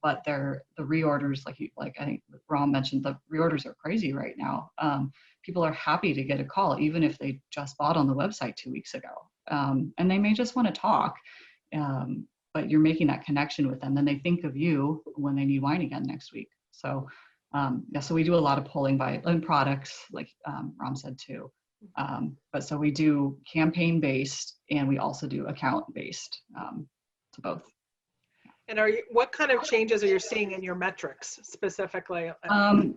But the reorders, like I think Ron mentioned, the reorders are crazy right now. People are happy to get a call, even if they just bought on the website 2 weeks ago. And they may just want to talk, but you're making that connection with them. Then they think of you when they need wine again next week. So so we do a lot of polling by products, like Ram said too. But so we do campaign-based and we also do account-based, to both. And what kind of changes are you seeing in your metrics specifically?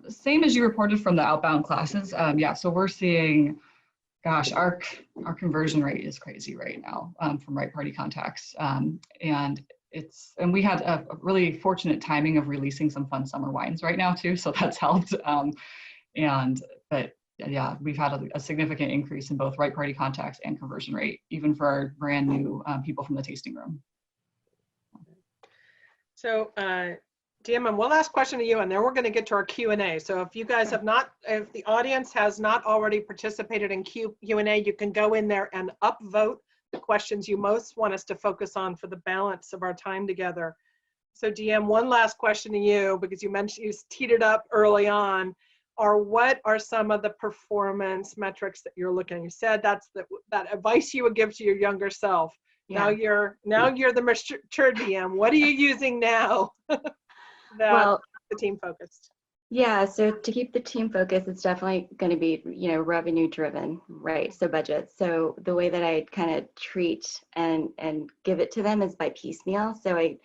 Same as you reported from the outbound classes. So we're seeing, gosh, our conversion rate is crazy right now from right party contacts. And we had a really fortunate timing of releasing some fun summer wines right now too, so that's helped. But yeah, we've had a significant increase in both right party contacts and conversion rate, even for our brand new people from the tasting room. So DM, and one last question to you, and then we're going to get to our Q&A. So if you guys have not, if the audience has not already participated in Q&A, you can go in there and upvote the questions you most want us to focus on for the balance of our time together. So DM, one last question to you, because you mentioned, you teed it up early on, what are some of the performance metrics that you're looking at? You said that's that advice you would give to your younger self. Yeah. Now you're the mature DM. What are you using now? That the team focused. Yeah, so to keep the team focused, it's definitely going to be, revenue driven, right? So budget. So the way that I kind of treat and give it to them is by piecemeal. So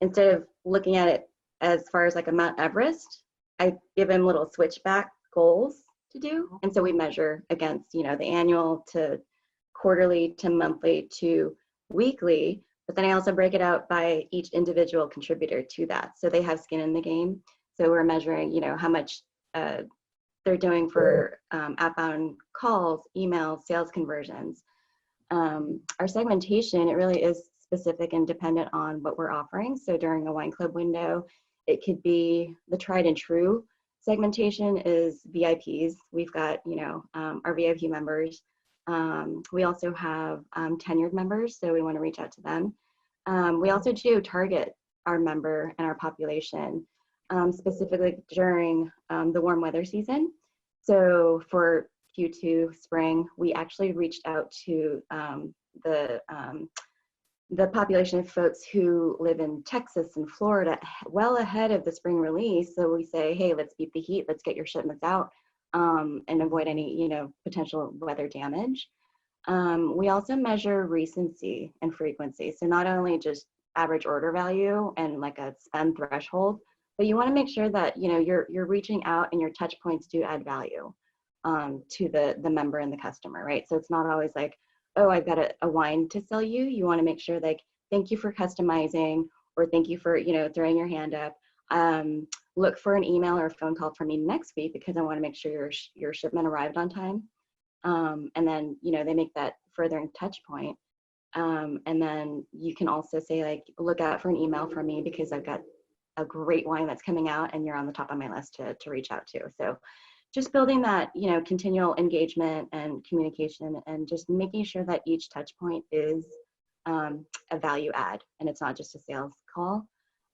instead of looking at it as far as like a Mount Everest, I give them little switchback goals to do. And so we measure against, the annual to quarterly to monthly to weekly, but then I also break it out by each individual contributor to that. So they have skin in the game. So we're measuring, how much they're doing for outbound calls, emails, sales conversions. Our segmentation, it really is specific and dependent on what we're offering. So during a wine club window, it could be the tried and true segmentation is VIPs. We've got, our VIP members. We also have tenured members, so we want to reach out to them. We also do target our member and our population, specifically during the warm weather season. So for Q2 spring, we actually reached out to the population of folks who live in Texas and Florida well ahead of the spring release. So we say, hey, let's beat the heat, let's get your shipments out and avoid any, potential weather damage. We also measure recency and frequency. So not only just average order value and like a spend threshold, but you want to make sure that, you're reaching out and your touch points do add value to the member and the customer, right? So it's not always like, oh, I've got a wine to sell you. You want to make sure like, thank you for customizing, or thank you for, throwing your hand up. Look for an email or a phone call from me next week because I want to make sure your shipment arrived on time. And then, they make that furthering touch point. And then you can also say like, look out for an email from me because I've got a great wine that's coming out and you're on the top of my list to reach out to. So just building that, continual engagement and communication and just making sure that each touch point is a value add and it's not just a sales call.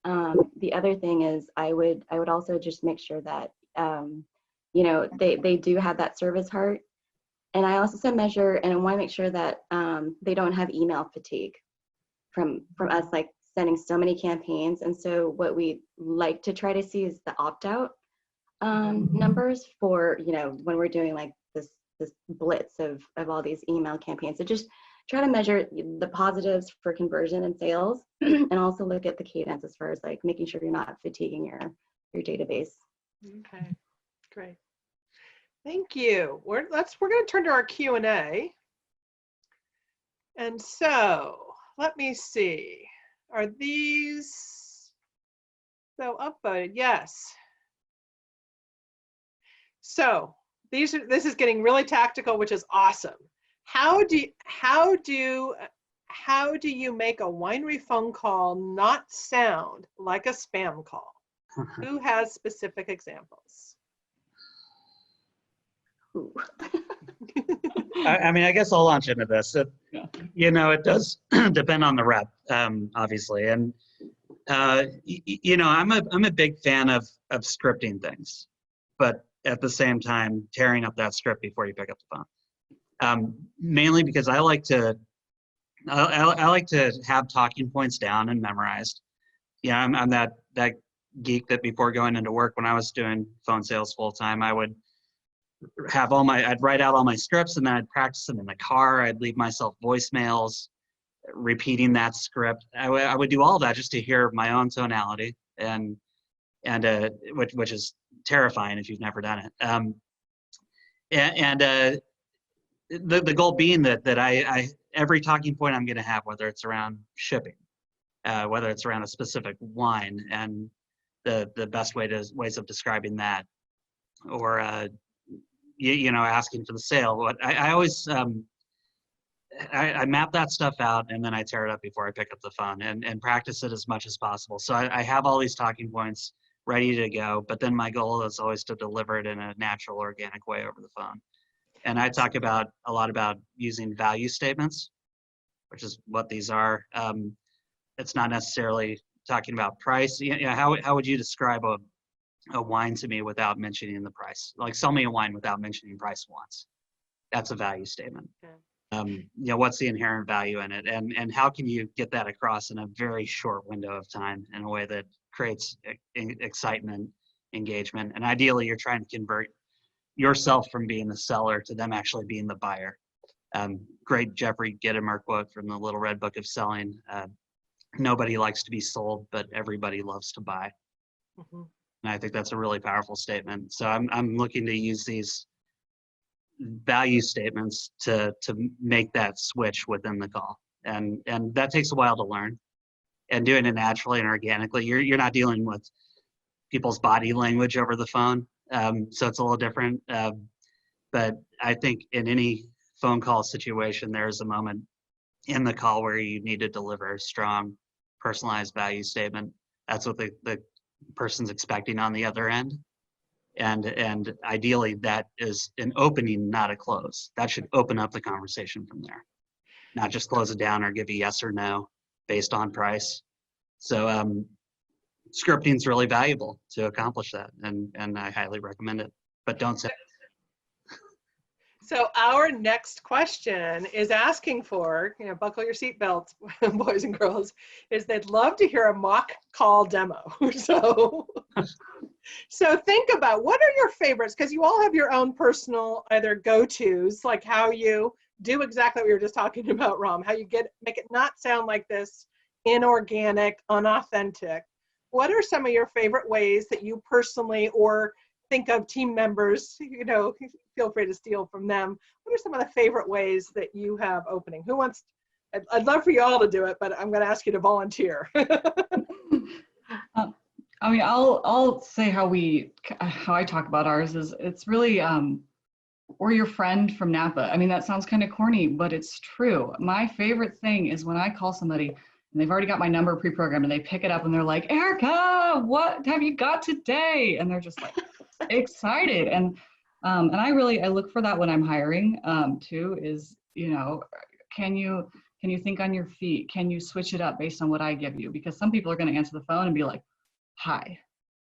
The other thing is I would also just make sure that, they do have that service heart. And I also measure and I want to make sure that they don't have email fatigue from us, like sending so many campaigns. And so what we like to try to see is the opt-out numbers for, when we're doing like this blitz of all these email campaigns. So just try to measure the positives for conversion and sales and also look at the cadence as far as like making sure you're not fatiguing your database. Okay, great. Thank you. We're going to turn to our Q&A. And so let me see. Are these so upvoted? Yes. So this is getting really tactical, which is awesome. How do you make a winery phone call not sound like a spam call? Who has specific examples? I guess I'll launch into this. It does depend on the rep, obviously, and I'm a big fan of scripting things, but at the same time tearing up that script before you pick up the phone. Mainly because I like to have talking points down and memorized. I'm that geek that before going into work, when I was doing phone sales full time, I would have I'd write out all my scripts and then I'd practice them in the car. I'd leave myself voicemails, repeating that script. I would do all that just to hear my own tonality and which is terrifying if you've never done it. The goal being that I every talking point I'm going to have, whether it's around shipping, whether it's around a specific wine and the best ways of describing that, or asking for the sale. What I always I map that stuff out, and then I tear it up before I pick up the phone and practice it as much as possible. So I have all these talking points ready to go, but then my goal is always to deliver it in a natural, organic way over the phone. And I talk a lot about using value statements, which is what these are. It's not necessarily talking about price. How would you describe a wine to me without mentioning the price? Like, sell me a wine without mentioning price once. That's a value statement. Okay. What's the inherent value in it, and how can you get that across in a very short window of time in a way that creates excitement, engagement, and ideally you're trying to convert yourself from being the seller to them actually being the buyer. Great Jeffrey Gitomer quote from the Little Red Book of Selling. Nobody likes to be sold, but everybody loves to buy. Mhm. And I think that's a really powerful statement. So I'm looking to use these value statements to make that switch within the call, and that takes a while to learn. And doing it naturally and organically, you're not dealing with people's body language over the phone, so it's a little different. But I think in any phone call situation, there's a moment in the call where you need to deliver a strong, personalized value statement. That's what the person's expecting on the other end. And ideally that is an opening, not a close. That should open up the conversation from there, not just close it down or give a yes or no based on price. So scripting is really valuable to accomplish that, and I highly recommend it, but don't say. So our next question is asking for, buckle your seatbelts, boys and girls, is they'd love to hear a mock call demo. So think about, what are your favorites? Because you all have your own personal either go-tos, like how you do exactly what you were just talking about, Ram, how you make it not sound like this inorganic, unauthentic. What are some of your favorite ways that you personally, or think of team members, feel free to steal from them. What are some of the favorite ways that you have opening? Who wants, I'd love for you all to do it, but I'm going to ask you to volunteer. I'll say how I talk about ours is it's really, we're your friend from Napa. I mean, that sounds kind of corny, but it's true. My favorite thing is when I call somebody and they've already got my number pre-programmed and they pick it up and they're like, Erica, what have you got today? And they're just like excited. And I look for that when I'm hiring too, is, can you think on your feet? Can you switch it up based on what I give you? Because some people are going to answer the phone and be like, hi.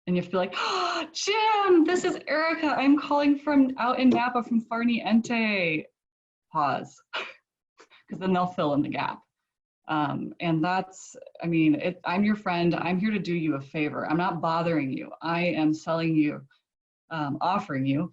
And you have to be like, oh, Jim, this is Erica. I'm calling from out in Napa from Farni Ente. Pause. Because then they'll fill in the gap. And that's, I'm your friend. I'm here to do you a favor. I'm not bothering you. I am selling you, offering you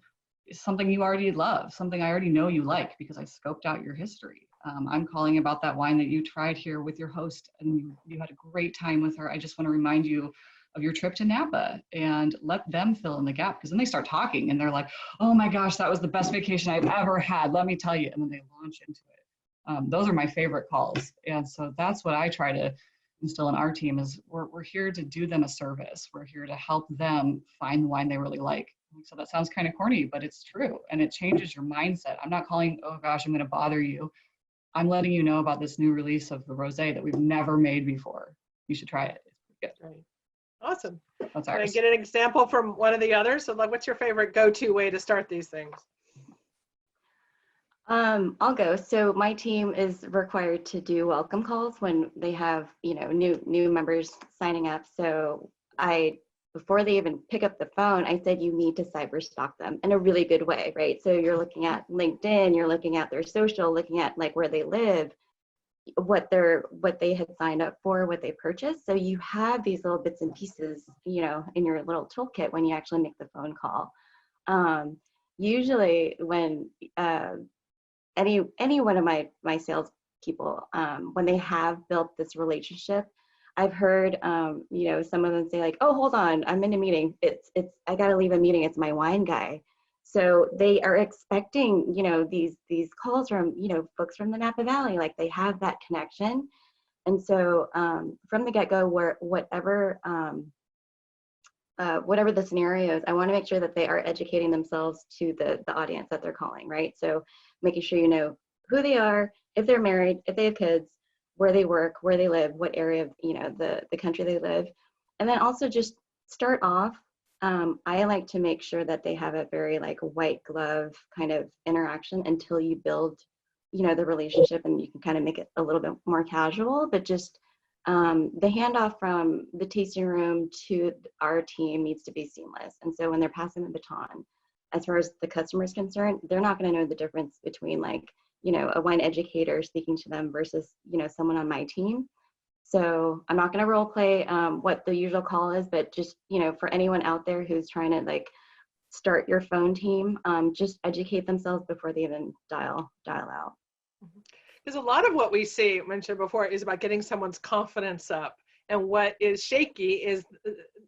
something you already love, something I already know you like because I scoped out your history. I'm calling about that wine that you tried here with your host and you had a great time with her. I just want to remind you of your trip to Napa and let them fill in the gap, because then they start talking and they're like, oh my gosh, that was the best vacation I've ever had. Let me tell you. And then they launch into it. Those are my favorite calls. And so that's what I try to instill in our team is we're here to do them a service. We're here to help them find the wine they really like. So that sounds kind of corny, but it's true. And it changes your mindset. I'm not calling, oh gosh, I'm going to bother you. I'm letting you know about this new release of the rosé that we've never made before. You should try it. It's good. Right. Awesome. That's Can I ours. get an example from one of the others? So like, what's your favorite go-to way to start these things? I'll go. So my team is required to do welcome calls when they have, new members signing up. So before they even pick up the phone, I said you need to cyber stalk them in a really good way, right? So you're looking at LinkedIn, you're looking at their social, looking at like where they live, what they had signed up for, what they purchased. So you have these little bits and pieces, in your little toolkit when you actually make the phone call. Usually when any one of my sales people, when they have built this relationship, I've heard, some of them say like, oh, hold on, I'm in a meeting. I got to leave a meeting. It's my wine guy. So they are expecting, these calls from, folks from the Napa Valley, like they have that connection. And so from the get-go, whatever the scenarios, I want to make sure that they are educating themselves to the audience that they're calling, right? So making sure you know who they are if they're married, if they have kids, where they work, where they live, what area of, the country they live. And then also just start off. I like to make sure that they have a very like white glove kind of interaction until you build, the relationship, and you can kind of make it a little bit more casual, but just the handoff from the tasting room to our team needs to be seamless. And so when they're passing the baton, as far as the customer is concerned, they're not going to know the difference between like, a wine educator speaking to them versus, someone on my team. So I'm not going to role play what the usual call is, but just, for anyone out there who's trying to like start your phone team, just educate themselves before they even dial out. Because a lot of what we see, mentioned before, is about getting someone's confidence up. And what is shaky is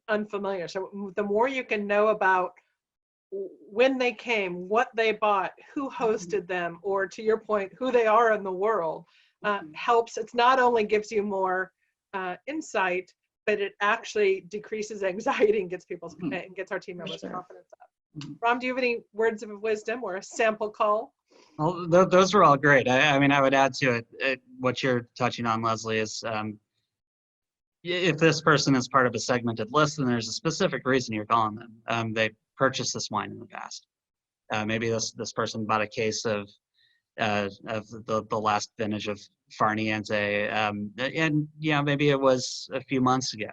unfamiliar. So the more you can know about when they came, what they bought, who hosted them, or to your point, who they are in the world, helps. It's not only gives you more insight, but it actually decreases anxiety and gets gets our team members' confidence up. Ram, do you have any words of wisdom or a sample call? Well, those are all great. I mean, I would add to it, what you're touching on, Leslie, is if this person is part of a segmented list, then there's a specific reason you're calling them. They purchased this wine in the past. Maybe this person bought a case of the last vintage of Farniente, and maybe it was a few months ago.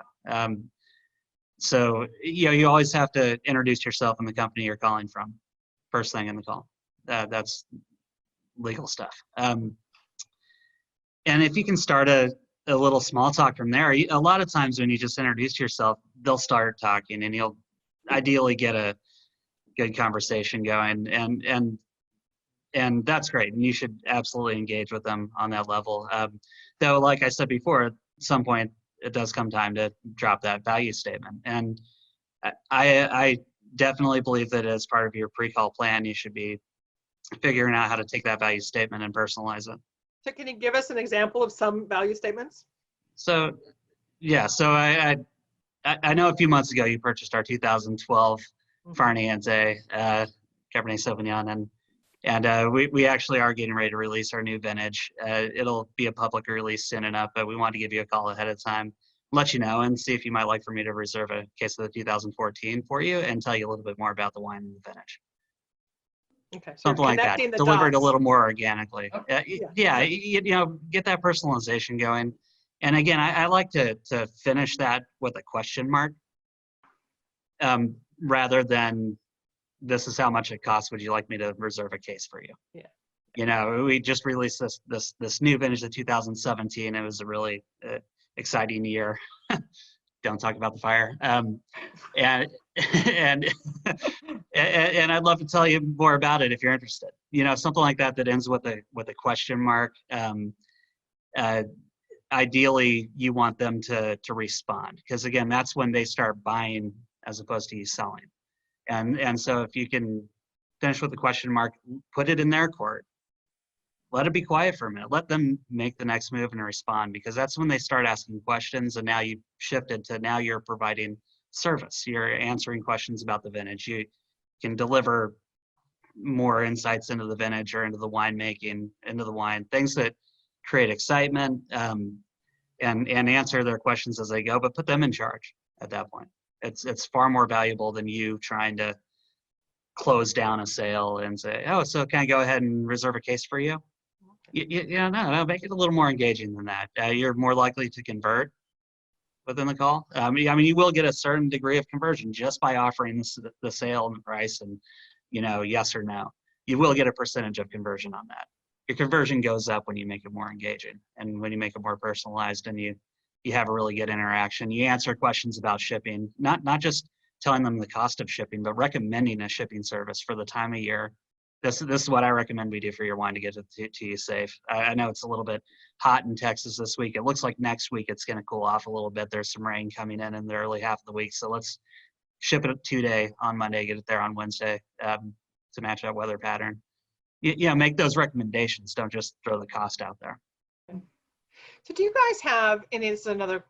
So you always have to introduce yourself and the company you're calling from first thing in the call. That's legal stuff. And if you can start a little small talk from there, a lot of times when you just introduce yourself, they'll start talking, and you'll ideally get a good conversation going, and that's great, and you should absolutely engage with them on that level. Though, like I said before, at some point it does come time to drop that value statement, and I definitely believe that as part of your pre-call plan, you should be figuring out how to take that value statement and personalize it. So can you give us an example of some value statements? So I know a few months ago you purchased our 2012 Farniente Cabernet Sauvignon, and we actually are getting ready to release our new vintage. It'll be a public release soon enough, but we wanted to give you a call ahead of time, let you know, and see if you might like for me to reserve a case of the 2014 for you and tell you a little bit more about the wine and the vintage. Okay, so something like that, delivered a little more organically. Get that personalization going. And again, I like to finish that with a question mark, rather than this is how much it costs. Would you like me to reserve a case for you? Yeah. We just released this new vintage of 2017. It was a really exciting year. Don't talk about the fire. And I'd love to tell you more about it if you're interested. Something like that ends with a question mark. Ideally, you want them to respond, because again, that's when they start buying as opposed to you selling. And so if you can finish with the question mark, put it in their court. Let it be quiet for a minute. Let them make the next move and respond, because that's when they start asking questions. And now you've shifted to now you're providing service. You're answering questions about the vintage. You can deliver more insights into the vintage or into the winemaking, into the wine, things that create excitement, and answer their questions as they go, but put them in charge at that point. It's far more valuable than you trying to close down a sale and say, oh, so can I go ahead and reserve a case for you? No, make it a little more engaging than that. You're more likely to convert within the call. You will get a certain degree of conversion just by offering the sale and the price and, yes or no. You will get a percentage of conversion on that. Your conversion goes up when you make it more engaging and when you make it more personalized and you have a really good interaction. You answer questions about shipping, not just telling them the cost of shipping, but recommending a shipping service for the time of year. This is what I recommend we do for your wine to get to you safe. I know it's a little bit hot in Texas this week. It looks like next week it's going to cool off a little bit. There's some rain coming in the early half of the week. So let's ship it 2-day on Monday, get it there on Wednesday to match that weather pattern. Make those recommendations. Don't just throw the cost out there. So do you guys have, and it's another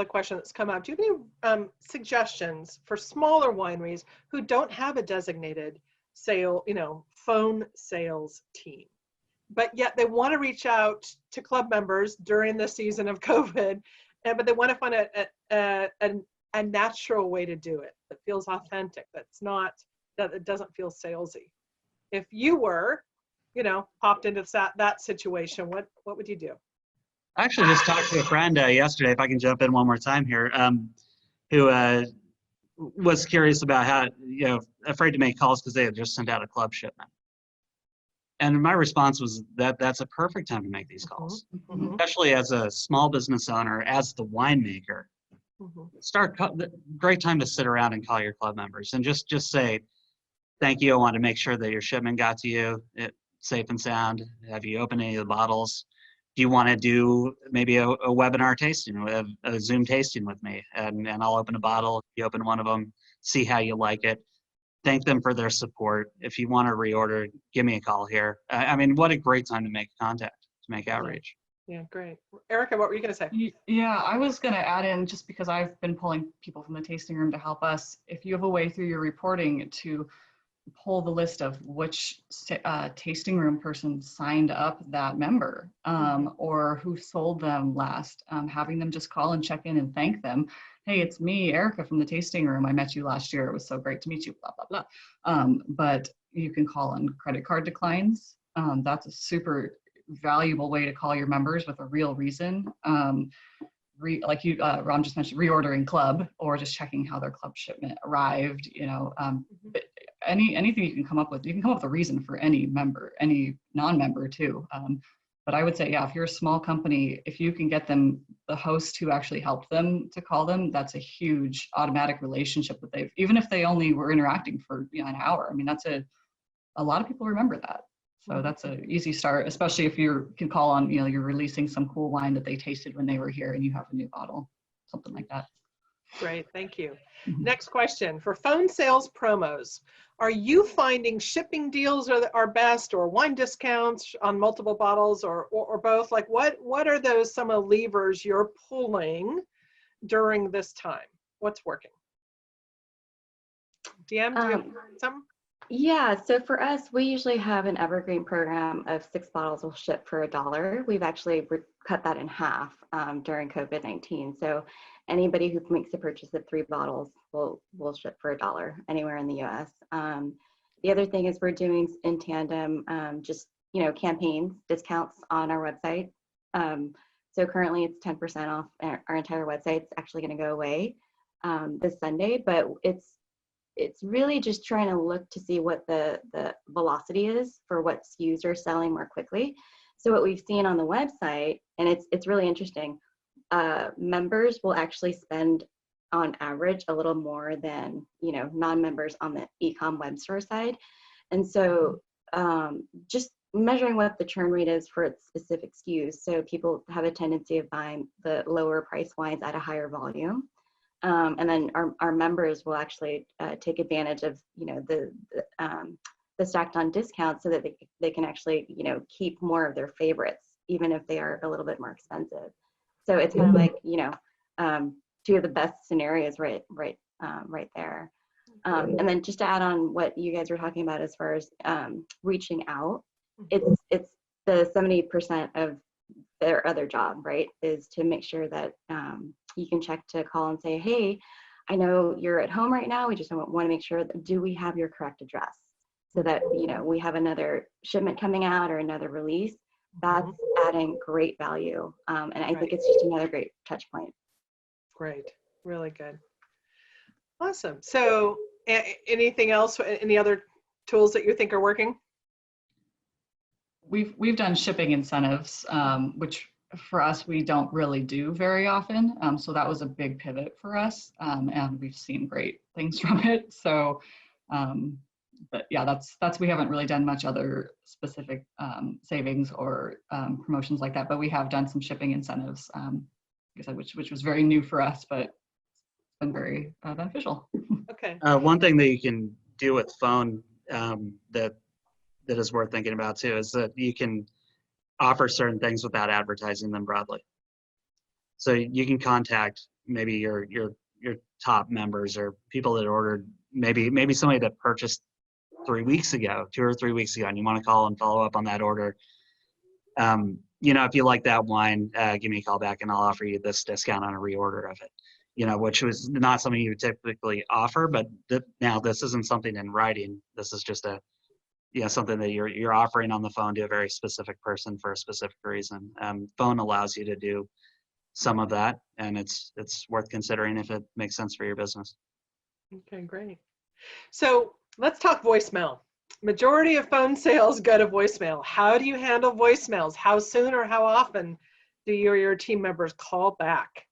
question that's come up, do you have any suggestions for smaller wineries who don't have a designated phone sales team? but yet they want to reach out to club members during the season of COVID, but they want to find a natural way to do it that feels authentic, that it doesn't feel salesy. If you were, popped into that situation, what would you do? I actually just talked to a friend yesterday, if I can jump in one more time here, who was curious about how, afraid to make calls because they had just sent out a club shipment. And my response was that's a perfect time to make these calls, Mm-hmm. especially as a small business owner, as the winemaker. Mm-hmm. Great time to sit around and call your club members and just say, thank you. I want to make sure that your shipment got to you safe and sound. Have you opened any of the bottles? Do you want to do maybe a webinar tasting, a Zoom tasting with me? And I'll open a bottle. You open one of them, see how you like it. Thank them for their support. If you want to reorder, give me a call here. I mean, what a great time to make contact, to make outreach. Yeah, great. Erica, what were you going to say? Yeah, I was going to add in, just because I've been pulling people from the tasting room to help us, if you have a way through your reporting to pull the list of which tasting room person signed up that member, or who sold them last, having them just call and check in and thank them. Hey, it's me, Erica from the tasting room. I met you last year. It was so great to meet you, blah, blah, blah. But you can call on credit card declines. That's a super valuable way to call your members with a real reason. Like you, Ron just mentioned, reordering club, or just checking how their club shipment arrived. Anything you can come up with. You can come up with a reason for any member, any non-member too. But I would say, yeah, if you're a small company, if you can get them, the host who actually helped them to call them, that's a huge automatic relationship that they've, even if they only were interacting for an hour. I mean, that's a lot of people remember that. So that's an easy start, especially if you can call on, you're releasing some cool wine that they tasted when they were here and you have a new bottle, something like that. Great, thank you. Next question. For phone sales promos, are you finding shipping deals are best, or wine discounts on multiple bottles, or both? Like what are some of the levers you're pulling during this time? What's working? DM, do you have something? Yeah, so for us, we usually have an evergreen program of 6 bottles will ship for $1. We've actually cut that in half during COVID-19. So anybody who makes a purchase of 3 bottles will ship for $1 anywhere in the US. The other thing is we're doing in tandem campaigns, discounts on our website. So currently it's 10% off our entire website. It's actually going to go away this Sunday, but it's really just trying to look to see what the velocity is for what SKUs are selling more quickly. So what we've seen on the website, and it's really interesting, members will actually spend on average a little more than non-members on the e-com web store side. And so just measuring what the churn rate is for its specific SKUs. So people have a tendency of buying the lower price wines at a higher volume. And then our members will actually take advantage of the stacked on discounts, so that they can actually keep more of their favorites, even if they are a little bit more expensive. So it's kind of like two of the best scenarios right there. And then just to add on what you guys were talking about as far as reaching out, it's the 70% of their other job, right, is to make sure that you can check to call and say, hey, I know you're at home right now. We just want to make sure that, do we have your correct address, so that we have another shipment coming out or another release. That's adding great value, and I think it's just another great touch point. Great, really good, awesome. So anything else, any other tools that you think are working? We've done shipping incentives, which for us, we don't really do very often. So that was a big pivot for us, and we've seen great things from it. So, but yeah, that's we haven't really done much other specific savings or promotions like that. But we have done some shipping incentives, like I said, which was very new for us, but it's been very beneficial. Okay. One thing that you can do with phone that is worth thinking about too is that you can offer certain things without advertising them broadly. So you can contact maybe your top members or people that ordered, maybe somebody that purchased 3 weeks ago, 2 or 3 weeks ago, and you want to call and follow up on that order. If you like that wine, give me a call back and I'll offer you this discount on a reorder of it. Which was not something you would typically offer, but now this isn't something in writing. This is just something that you're offering on the phone to a very specific person for a specific reason. Phone allows you to do some of that, and it's worth considering if it makes sense for your business. Okay, great. So let's talk voicemail. Majority of phone sales go to voicemail. How do you handle voicemails? How soon or how often do your team members call back?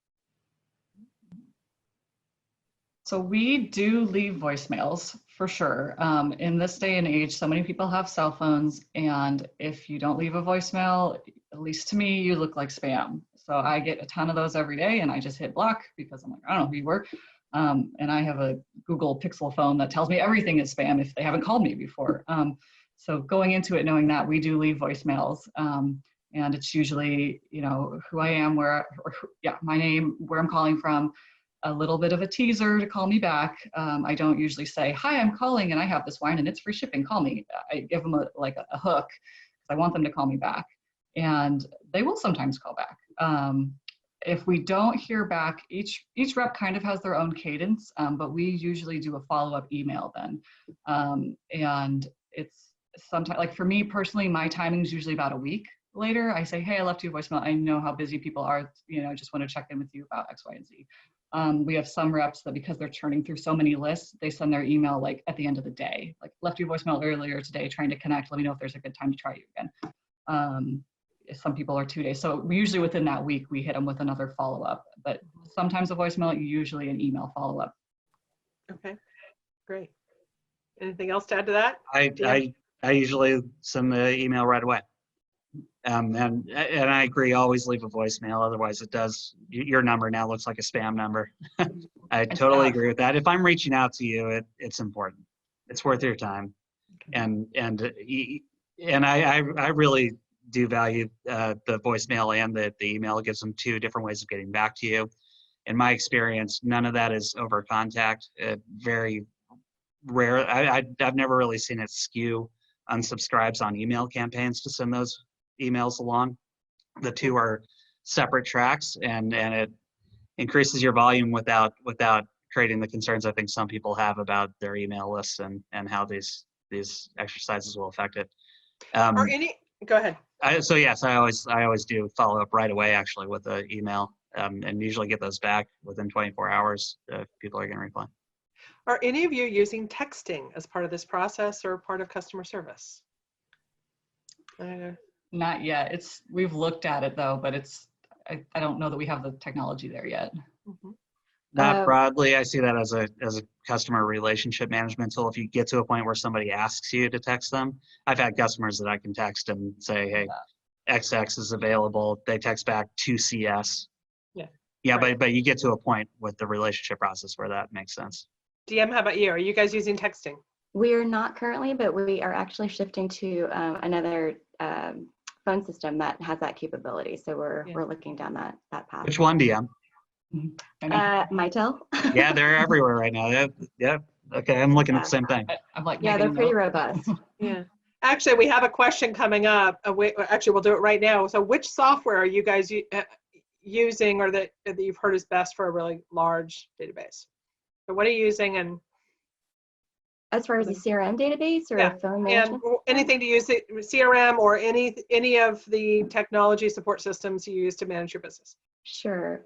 So we do leave voicemails for sure. In this day and age, so many people have cell phones, and if you don't leave a voicemail, at least to me, you look like spam. So I get a ton of those every day, and I just hit block because I'm like, I don't know who you were. And I have a Google Pixel phone that tells me everything is spam if they haven't called me before. So going into it, knowing that we do leave voicemails, and it's usually, who I am, my name, where I'm calling from, a little bit of a teaser to call me back. I don't usually say, hi, I'm calling and I have this wine and it's free shipping, call me. I give them a hook because I want them to call me back, and they will sometimes call back. If we don't hear back, each rep kind of has their own cadence, but we usually do a follow-up email then. And it's sometimes, like for me personally, my timing is usually about a week later. I say, hey, I left you a voicemail. I know how busy people are, just want to check in with you about X, Y, and Z. We have some reps that because they're churning through so many lists, they send their email like at the end of the day, like left you a voicemail earlier today, trying to connect. Let me know if there's a good time to try you again. Some people are 2 days. So we usually within that week, we hit them with another follow-up, but sometimes a voicemail, usually an email follow-up. Okay, great. Anything else to add to that? I usually send the email right away. And I agree, always leave a voicemail. Otherwise your number now looks like a spam number. I totally agree with that. If I'm reaching out to you, it's important. It's worth your time. And I really do value the voicemail and the email. It gives them two different ways of getting back to you. In my experience, none of that is over contact. Very rare. I've never really seen it skew unsubscribes on email campaigns to send those emails along. The two are separate tracks, and it increases your volume without creating the concerns I think some people have about their email lists and how these exercises will affect it. Go ahead. So yes, I always do follow up right away actually with an email, and usually get those back within 24 hours if people are going to reply. Are any of you using texting as part of this process or part of customer service? Not yet. We've looked at it though, but I don't know that we have the technology there yet. Mm-hmm. Not broadly. I see that as a customer relationship management tool. If you get to a point where somebody asks you to text them, I've had customers that I can text and say, hey, XX is available. They text back to CS. Yeah, right. But you get to a point with the relationship process where that makes sense. DM, how about you? Are you guys using texting? We are not currently, but we are actually shifting to another phone system that has that capability. So we're looking down that path. Which one, DM? Mitel. Yeah, they're everywhere right now. Yeah. Okay, I'm looking at the same thing. I'm like, yeah, they're pretty robust. Yeah. Actually, we have a question coming up. Actually, we'll do it right now. So which software are you guys using, or that you've heard is best for a really large database? So what are you using? And as far as the CRM database or phone management? And anything to use CRM or any of the technology support systems you use to manage your business? Sure.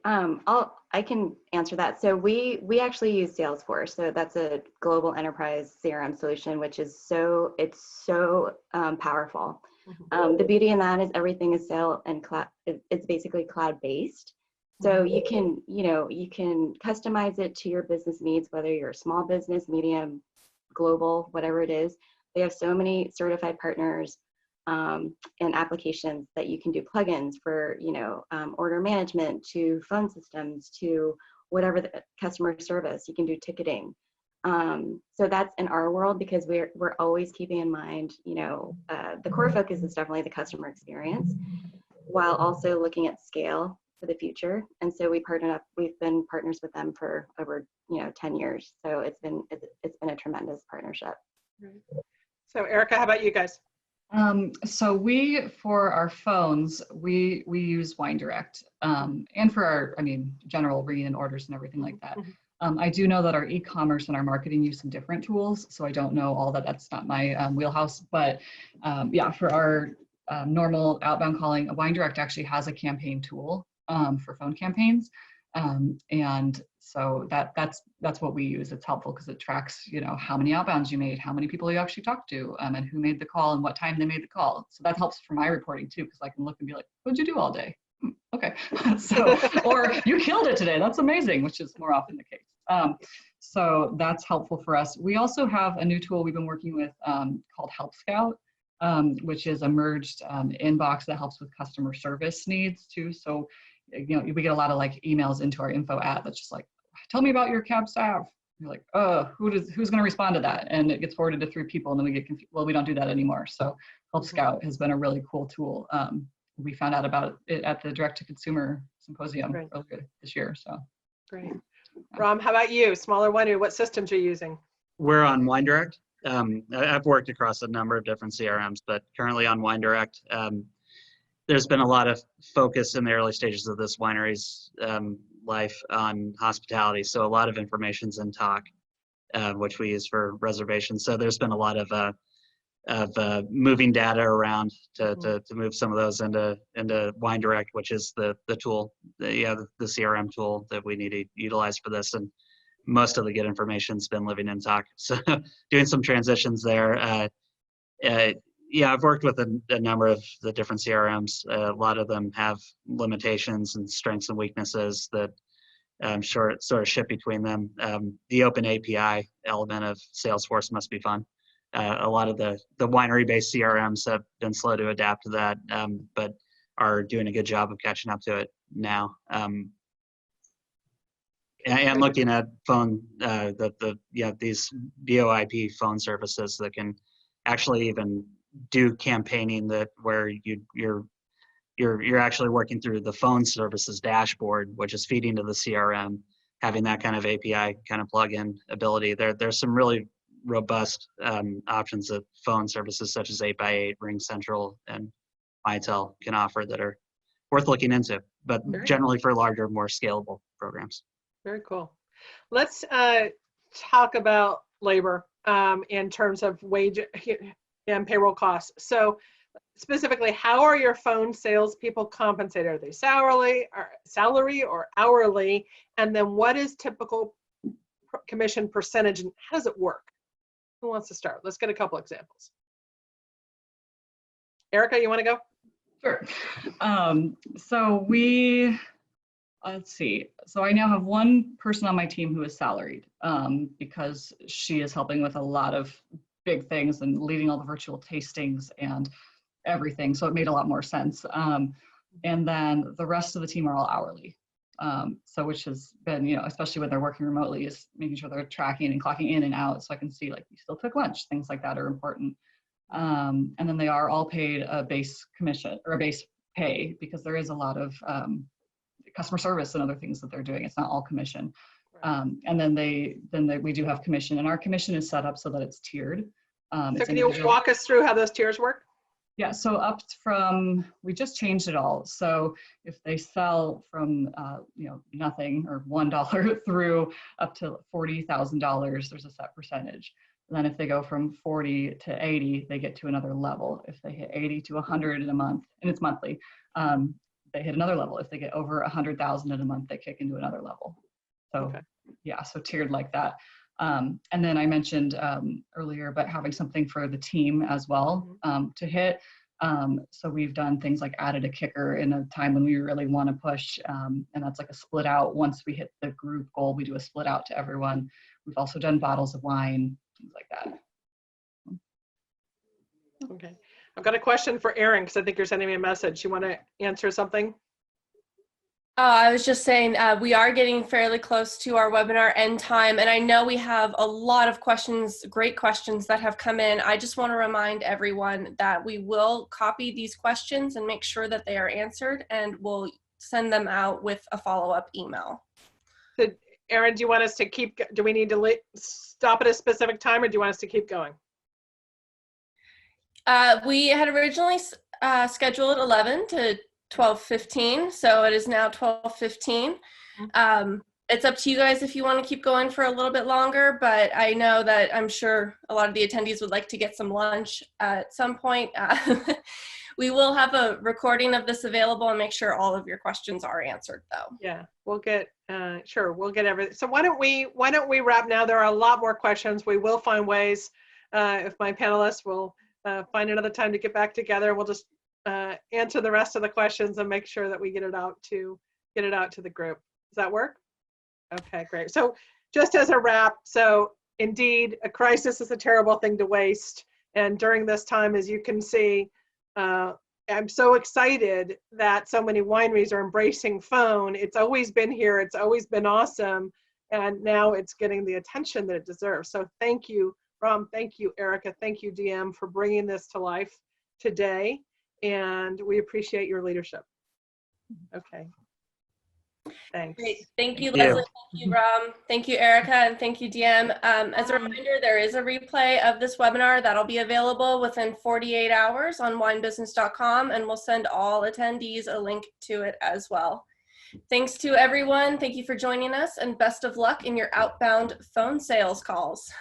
I can answer that. So we actually use Salesforce. So that's a global enterprise CRM solution, which is so powerful. Mm-hmm. The beauty in that is everything is cloud. It's basically cloud-based. So you can customize it to your business needs, whether you're a small business, medium, global, whatever it is. They have so many certified partners and applications that you can do plugins for, order management, to phone systems, to whatever the customer service. You can do ticketing. So that's in our world, because we're always keeping in mind, the core focus is definitely the customer experience, while also looking at scale for the future. And so we've been partners with them for over 10 years. So it's been a tremendous partnership. So Erica, how about you guys? So for our phones, we use WineDirect, and for our, general read and orders and everything like that. I do know that our e-commerce and our marketing use some different tools, so I don't know all that. That's not my wheelhouse, but yeah, for our normal outbound calling, WineDirect actually has a campaign tool for phone campaigns, and so that's what we use. It's helpful because it tracks, how many outbounds you made, how many people you actually talked to, and who made the call and what time they made the call. So that helps for my reporting too, because I can look and be like, what'd you do all day? Okay, so, or you killed it today, that's amazing, which is more often the case. So that's helpful for us. We also have a new tool we've been working with called Help Scout, which is a merged inbox that helps with customer service needs too. So, we get a lot of like emails into our info app that's just like, tell me about your cab staff. You're like, who's going to respond to that? And it gets forwarded to 3 people, and then we get confused. Well, we don't do that anymore. So Help Scout has been a really cool tool. We found out about it at the Direct to Consumer Symposium earlier this year. So great. Ram, how about you? Smaller winery, what systems are you using? We're on WineDirect. I've worked across a number of different CRMs, but currently on WineDirect. There's been a lot of focus in the early stages of this winery's life on hospitality. So a lot of information's in Talk, which we use for reservations. So there's been a lot of moving data around to move some of those into WineDirect, which is the tool, the CRM tool that we need to utilize for this. And most of the good information's been living in Talk. So doing some transitions there. Yeah, I've worked with a number of the different CRMs. A lot of them have limitations and strengths and weaknesses that sort of shift between them. The open API element of Salesforce must be fun. A lot of the winery-based CRMs have been slow to adapt to that, but are doing a good job of catching up to it now. And looking at phone, these VoIP phone services that can actually even do campaigning where you're actually working through the phone services dashboard, which is feeding to the CRM, having that kind of API kind of plug-in ability. There's some really robust options that phone services such as 8x8, Ring Central, and Mitel can offer that are worth looking into, but generally for larger, more scalable programs. Very cool. Let's talk about labor in terms of wage and payroll costs. So specifically, how are your phone salespeople compensated? Are they salary or hourly? And then what is typical commission percentage and how does it work? Who wants to start? Let's get a couple examples. Erica, you want to go? Sure. So let's see. So I now have one person on my team who is salaried because she is helping with a lot of big things and leading all the virtual tastings and everything. So it made a lot more sense. And then the rest of the team are all hourly. So which has been, especially when they're working remotely, is making sure they're tracking and clocking in and out so I can see like you still took lunch, things like that are important. And then they are all paid a base commission or a base pay because there is a lot of customer service and other things that they're doing. It's not all commission. And then we do have commission, and our commission is set up so that it's tiered. So can you walk us through how those tiers work? Yeah, so we just changed it all. So if they sell from nothing or $1 through up to $40,000, there's a set percentage. And then if they go from 40 to 80, they get to another level. If they hit 80 to 100 in a month, and it's monthly, they hit another level. If they get over 100,000 in a month, they kick into another level. So yeah, so tiered like that. And then I mentioned earlier about having something for the team as well to hit. So we've done things like added a kicker in a time when we really want to push, and that's like a split out. Once we hit the group goal, we do a split out to everyone. We've also done bottles of wine, things like that. Okay, I've got a question for Erin because I think you're sending me a message. You want to answer something? I was just saying we are getting fairly close to our webinar end time, and I know we have a lot of questions, great questions that have come in. I just want to remind everyone that we will copy these questions and make sure that they are answered, and we'll send them out with a follow-up email. So, Erin, do you want us to do we need to stop at a specific time, or do you want us to keep going? We had originally scheduled 11 to 12:15, so it is now 12:15. It's up to you guys if you want to keep going for a little bit longer, but I know that I'm sure a lot of the attendees would like to get some lunch at some point. We will have a recording of this available and make sure all of your questions are answered, though. Yeah, we'll get, sure, we'll get everything. So why don't we wrap now? There are a lot more questions. We will find ways, if my panelists will find another time to get back together. We'll just answer the rest of the questions and make sure that we get it out to the group. Does that work? Okay, great. So just as a wrap, so indeed, a crisis is a terrible thing to waste. And during this time, as you can see, I'm so excited that so many wineries are embracing phone. It's always been here. It's always been awesome. And now it's getting the attention that it deserves. So thank you, Ram. Thank you, Erica. Thank you, DM, for bringing this to life today. And we appreciate your leadership. Okay. Thanks. Great. Thank you, Thank you. Leslie. Thank you, Ram. Thank you, Erica. And thank you, DM. As a reminder, there is a replay of this webinar that'll be available within 48 hours on winebusiness.com, and we'll send all attendees a link to it as well. Thanks to everyone. Thank you for joining us, and best of luck in your outbound phone sales calls.